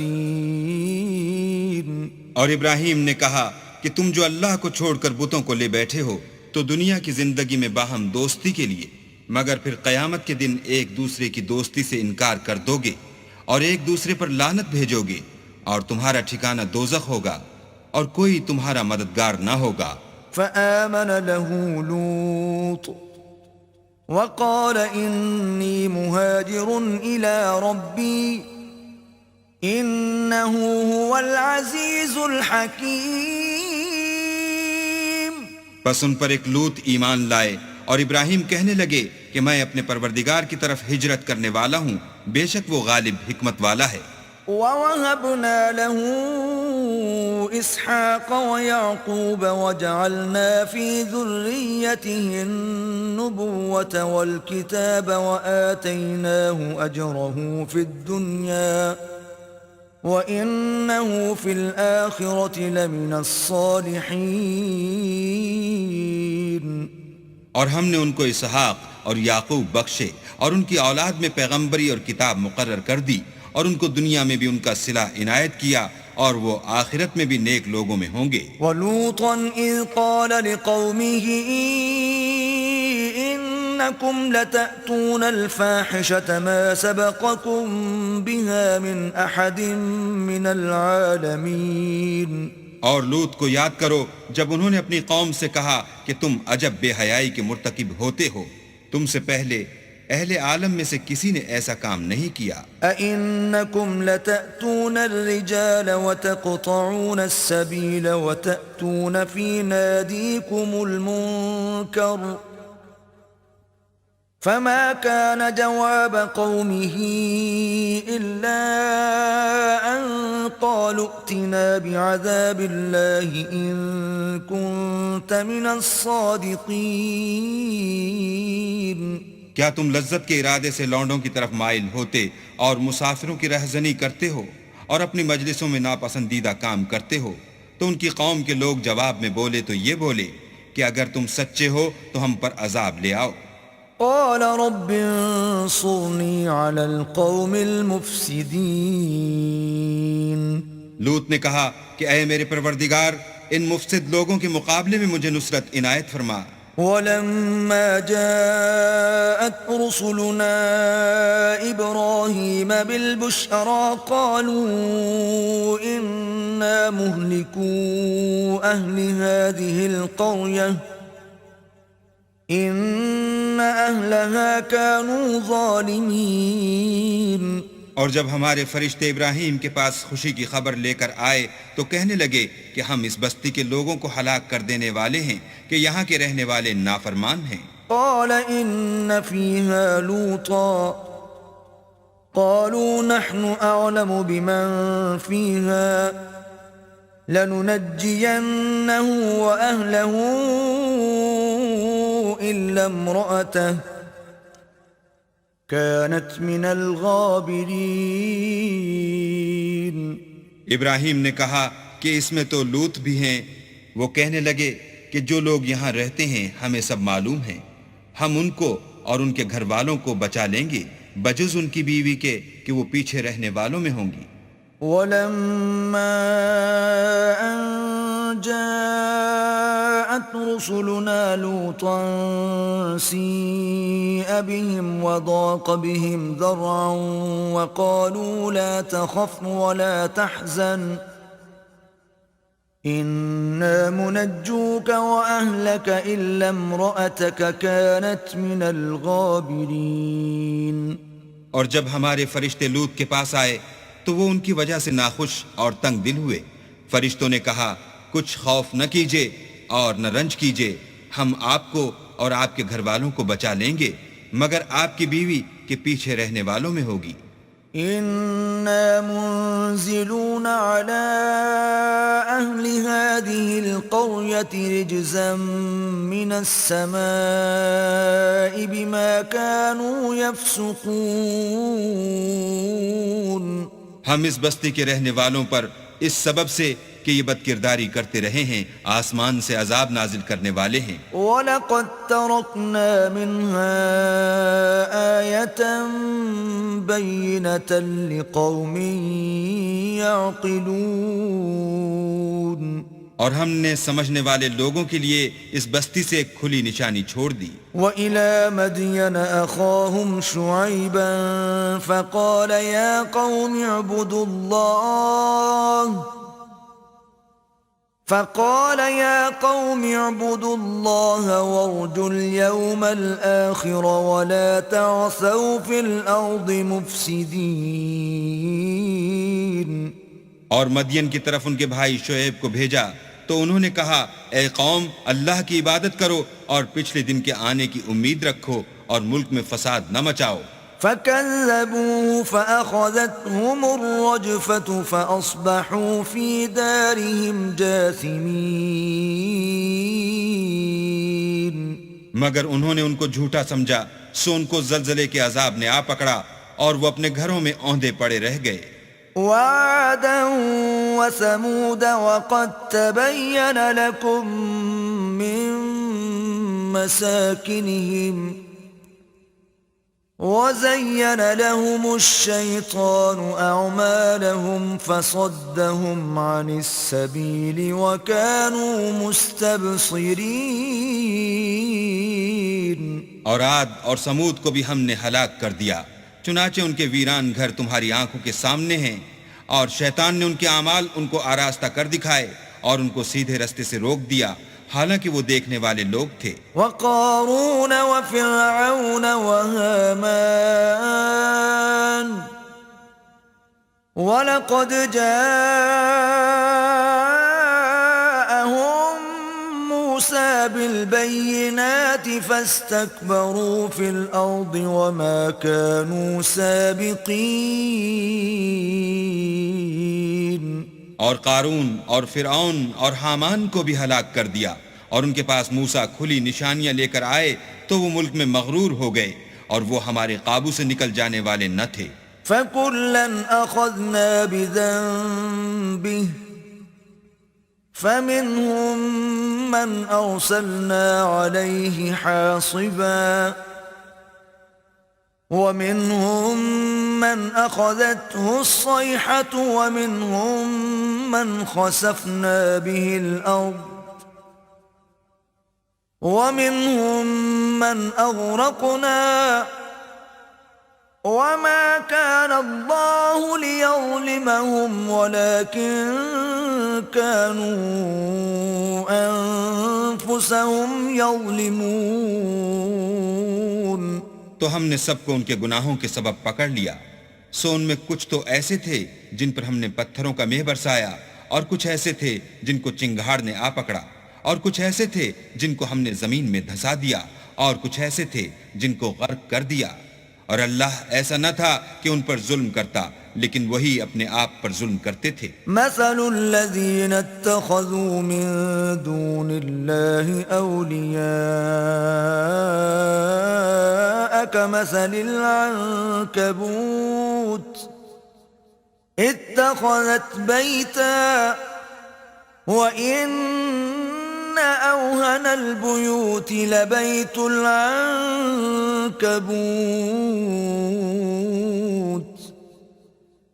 Speaker 2: اور ابراہیم نے کہا کہ تم جو اللہ کو چھوڑ کر بتوں کو لے بیٹھے ہو تو دنیا کی زندگی میں باہم دوستی کے لیے، مگر پھر قیامت کے دن ایک دوسرے کی دوستی سے انکار کر دو گے اور ایک دوسرے پر لعنت بھیجو گے، اور تمہارا ٹھکانہ دوزخ ہوگا اور کوئی تمہارا مددگار نہ ہوگا.
Speaker 1: فآمن له لوط وقال إني مهاجر إلى ربي إنه هو العزيز الحكيم.
Speaker 2: پس ان پر ایک لوط ایمان لائے اور ابراہیم کہنے لگے کہ میں اپنے پروردگار کی طرف ہجرت کرنے والا ہوں، بے شک وہ غالب حکمت والا ہے.
Speaker 1: وَوَهَبْنَا لَهُ إِسْحَاقَ وَيَعْقُوبَ وَجَعَلْنَا فِي ذُرِّيَّتِهِ النُّبُوَّةَ وَالْكِتَابَ وَآتَيْنَاهُ أَجْرَهُ فِي الدُّنْيَا وَإِنَّهُ فِي الْآخِرَةِ لَمِنَ الصَّالِحِينَ.
Speaker 2: اور ہم نے ان کو اسحاق اور یعقوب بخشے اور ان کی اولاد میں پیغمبری اور کتاب مقرر کر دی، اور ان کو دنیا میں بھی ان کا صلہ عنایت کیا، اور وہ آخرت میں بھی نیک لوگوں میں ہوں گے.
Speaker 1: وَلُوطًا إِذْ قَالَ لِقَوْمِهِ إِنَّكُمْ لَتَأْتُونَ الْفَاحِشَةَ مَا سَبَقَكُمْ بِهَا مِنْ أَحَدٍ مِنَ الْعَالَمِينَ.
Speaker 2: اور لوط کو یاد کرو جب انہوں نے اپنی قوم سے کہا کہ تم عجب بے حیائی کے مرتکب ہوتے ہو، تم سے پہلے اہل عالم میں سے کسی نے ایسا کام نہیں کیا.
Speaker 1: أَإِنَّكُمْ لَتَأْتُونَ الرِّجَالَ وَتَقْطَعُونَ السَّبِيلَ وَتَأْتُونَ فِي نَادِيكُمُ الْمُنكَرَ فَمَا كَانَ جَوَابَ قَوْمِهِ إِلَّا أَن قَالُوا ائْتِنَا بِعَذَابِ اللَّهِ إِن كُنتَ مِنَ الصَّادِقِينَ.
Speaker 2: کیا تم لذت کے ارادے سے لونڈوں کی طرف مائل ہوتے اور مسافروں کی رہزنی کرتے ہو اور اپنی مجلسوں میں ناپسندیدہ کام کرتے ہو؟ تو ان کی قوم کے لوگ جواب میں بولے تو یہ بولے کہ اگر تم سچے ہو تو ہم پر عذاب لے آؤ.
Speaker 1: قال رب انصرني على القوم المفسدين.
Speaker 2: لوط نے کہا کہ اے میرے پروردگار ان مفسد لوگوں کے مقابلے میں مجھے نصرت عنایت فرما.
Speaker 1: ولما جاءت رسلنا إبراهيم بالبشرى قالوا إنا مهلكو أهل هذه القرية إن أهلها كانوا ظالمين.
Speaker 2: اور جب ہمارے فرشتے ابراہیم کے پاس خوشی کی خبر لے کر آئے تو کہنے لگے کہ ہم اس بستی کے لوگوں کو ہلاک کر دینے والے ہیں کہ یہاں کے رہنے والے نافرمان ہیں.
Speaker 1: قال إن فيها لوطا قالوا نحن أعلم بمن فيها لننجينه وأهله إلا امرأته كانت من الغابرين.
Speaker 2: ابراہیم نے کہا کہ اس میں تو لوط بھی ہیں. وہ کہنے لگے کہ جو لوگ یہاں رہتے ہیں ہمیں سب معلوم ہیں، ہم ان کو اور ان کے گھر والوں کو بچا لیں گے بجز ان کی بیوی کے کہ وہ پیچھے رہنے والوں میں ہوں گی.
Speaker 1: ولما أن جاءت رسلنا لوطا سيء بهم وضاق بهم ذرعا وقالوا لا تخف ولا تحزن إنا منجوك وأهلك إلا امرأتك كانت من الغابرين.
Speaker 2: اور جب ہمارے فرشتے لوط کے پاس آئے تو وہ ان کی وجہ سے ناخوش اور تنگ دل ہوئے. فرشتوں نے کہا کچھ خوف نہ کیجیے اور نہ رنج کیجیے، ہم آپ کو اور آپ کے گھر والوں کو بچا لیں گے مگر آپ کی بیوی کے پیچھے رہنے والوں میں ہوگی.
Speaker 1: إنا منزلون على أهل هذه القرية رجزا من السماء بما كانوا يفسقون.
Speaker 2: ہم اس بستی کے رہنے والوں پر اس سبب سے کہ یہ بدکرداری کرتے رہے ہیں آسمان سے عذاب نازل کرنے والے ہیں.
Speaker 1: وَلَقَدْ تَرَكْنَا مِنْهَا آيَةً بَيِّنَةً لِقَوْمٍ يَعْقِلُونَ.
Speaker 2: اور ہم نے سمجھنے والے لوگوں کے لیے اس بستی سے ایک کھلی نشانی چھوڑ دی.
Speaker 1: وَإِلَى مَدْيَنَ أَخَاهُمْ شُعَيْبًا فَقَالَ يَا قَوْمِ اعْبُدُوا اللَّهَ وَارْجُوا الْيَوْمَ الْآخِرَ وَلَا تَعْثَوْا فِي الْأَرْضِ مُفْسِدِينَ.
Speaker 2: اور مدین کی طرف ان کے بھائی شعیب کو بھیجا تو انہوں نے کہا اے قوم اللہ کی عبادت کرو اور پچھلے دن کے آنے کی امید رکھو اور ملک میں فساد نہ مچاؤ.
Speaker 1: فَكَذَّبُوهُ فَأَخَذَتْهُمُ الرَّجْفَةُ فَأَصْبَحُوا فِي دَارِهِمْ جَاثِمِينَ.
Speaker 2: مگر انہوں نے ان کو جھوٹا سمجھا سو ان کو زلزلے کے عذاب نے آ پکڑا اور وہ اپنے گھروں میں اوندے پڑے رہ گئے.
Speaker 1: وَعَادًا وَثَمُودَ وَقَدْ تَبَيَّنَ لَكُم مِّن مَّسَاكِنِهِمْ وَزَيَّنَ لَهُمُ الشَّيْطَانُ أَعْمَالَهُمْ فَصَدَّهُمْ عَنِ السَّبِيلِ وَكَانُوا مُسْتَبْصِرِينَ.
Speaker 2: اور عاد اور سمود کو بھی ہم نے ہلاک کر دیا، چنانچہ ان کے ویران گھر تمہاری آنکھوں کے سامنے ہیں، اور شیطان نے ان کے اعمال ان کو آراستہ کر دکھائے اور ان کو سیدھے رستے سے روک دیا حالانکہ وہ دیکھنے والے لوگ تھے.
Speaker 1: وَقَارُونَ وَفِرْعَوْنَ وَهَامَانَ وَلَقَدْ جَاءَهُم مُوسَى بِالْبَيِّنَاتِ فَاسْتَكْبَرُوا فِي الْأَرْضِ وَمَا كَانُوا سَابِقِينَ.
Speaker 2: اور قارون اور فرعون اور حامان کو بھی ہلاک کر دیا، اور ان کے پاس موسیٰ کھلی نشانیاں لے کر آئے تو وہ ملک میں مغرور ہو گئے اور وہ ہمارے قابو سے نکل جانے والے نہ تھے.
Speaker 1: فَكُلًّا أَخَذْنَا بِذَنبِهِ فَمِنْهُمْ مَنْ أَرْسَلْنَا عَلَيْهِ حَاصِبًا وَمِنْهُمْ مَنْ أَخَذَتْهُ الصَّيْحَةُ وَمِنْهُمْ مَنْ خَسَفْنَا بِهِ الْأَرْضَ ومنهم من أغرقنا وما كان الله ليظلمهم ولكن كانوا أنفسهم يظلمون.
Speaker 2: تو ہم نے سب کو ان کے گناہوں کے سبب پکڑ لیا، سو ان میں کچھ تو ایسے تھے جن پر ہم نے پتھروں کا مہ برسایا، اور کچھ ایسے تھے جن کو چنگھاڑ نے آ پکڑا، اور کچھ ایسے تھے جن کو ہم نے زمین میں دھسا دیا، اور کچھ ایسے تھے جن کو غرق کر دیا. اور اللہ ایسا نہ تھا کہ ان پر ظلم کرتا، لیکن وہی اپنے آپ پر ظلم کرتے تھے.
Speaker 1: مثل الذين اتخذوا من دون الله أولياء كمثل العنكبوت اتخذت بيتا وإن أوهن البيوت لبيت العنكبوت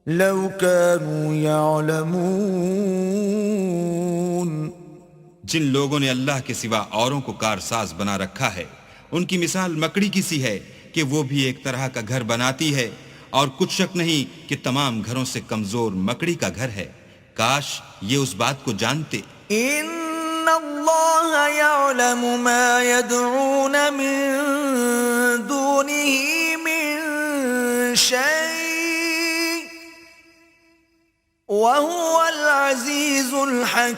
Speaker 1: لو كانوا يعلمون.
Speaker 2: جن لوگوں نے اللہ کے سوا اوروں کو کارساز بنا رکھا ہے، ان کی مثال مکڑی کی سی ہے کہ وہ بھی ایک طرح کا گھر بناتی ہے، اور کچھ شک نہیں کہ تمام گھروں سے کمزور مکڑی کا گھر ہے. کاش یہ اس بات کو جانتے.
Speaker 1: ان اللہ یعلم ما يدعون من دونه من شيء وهو العزیز الحکیم.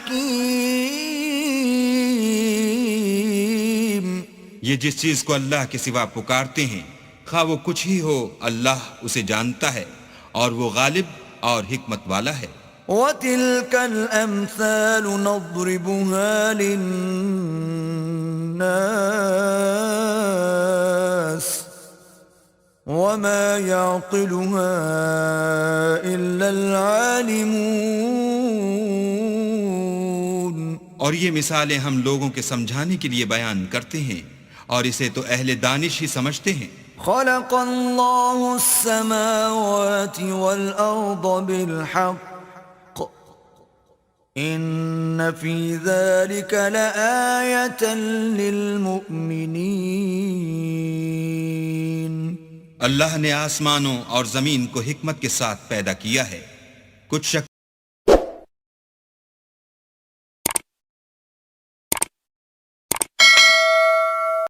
Speaker 2: یہ جس چیز کو اللہ کے سوا پکارتے ہیں، خواہ وہ کچھ ہی ہو، اللہ اسے جانتا ہے، اور وہ غالب اور حکمت والا ہے.
Speaker 1: وَتِلْكَ الْأَمْثَالُ نَضْرِبُهَا لِلنَّاسِ وَمَا يَعْقِلُهَا إِلَّا الْعَالِمُونَ.
Speaker 2: اور یہ مثالیں ہم لوگوں کے سمجھانے کے لیے بیان کرتے ہیں، اور اسے تو اہل دانش ہی سمجھتے ہیں.
Speaker 1: خلق اللہ السماوات والأرض بالحق ان فی ذلك لآیة للمؤمنین.
Speaker 2: اللہ نے آسمانوں اور زمین کو حکمت کے ساتھ پیدا کیا ہے، کچھ شک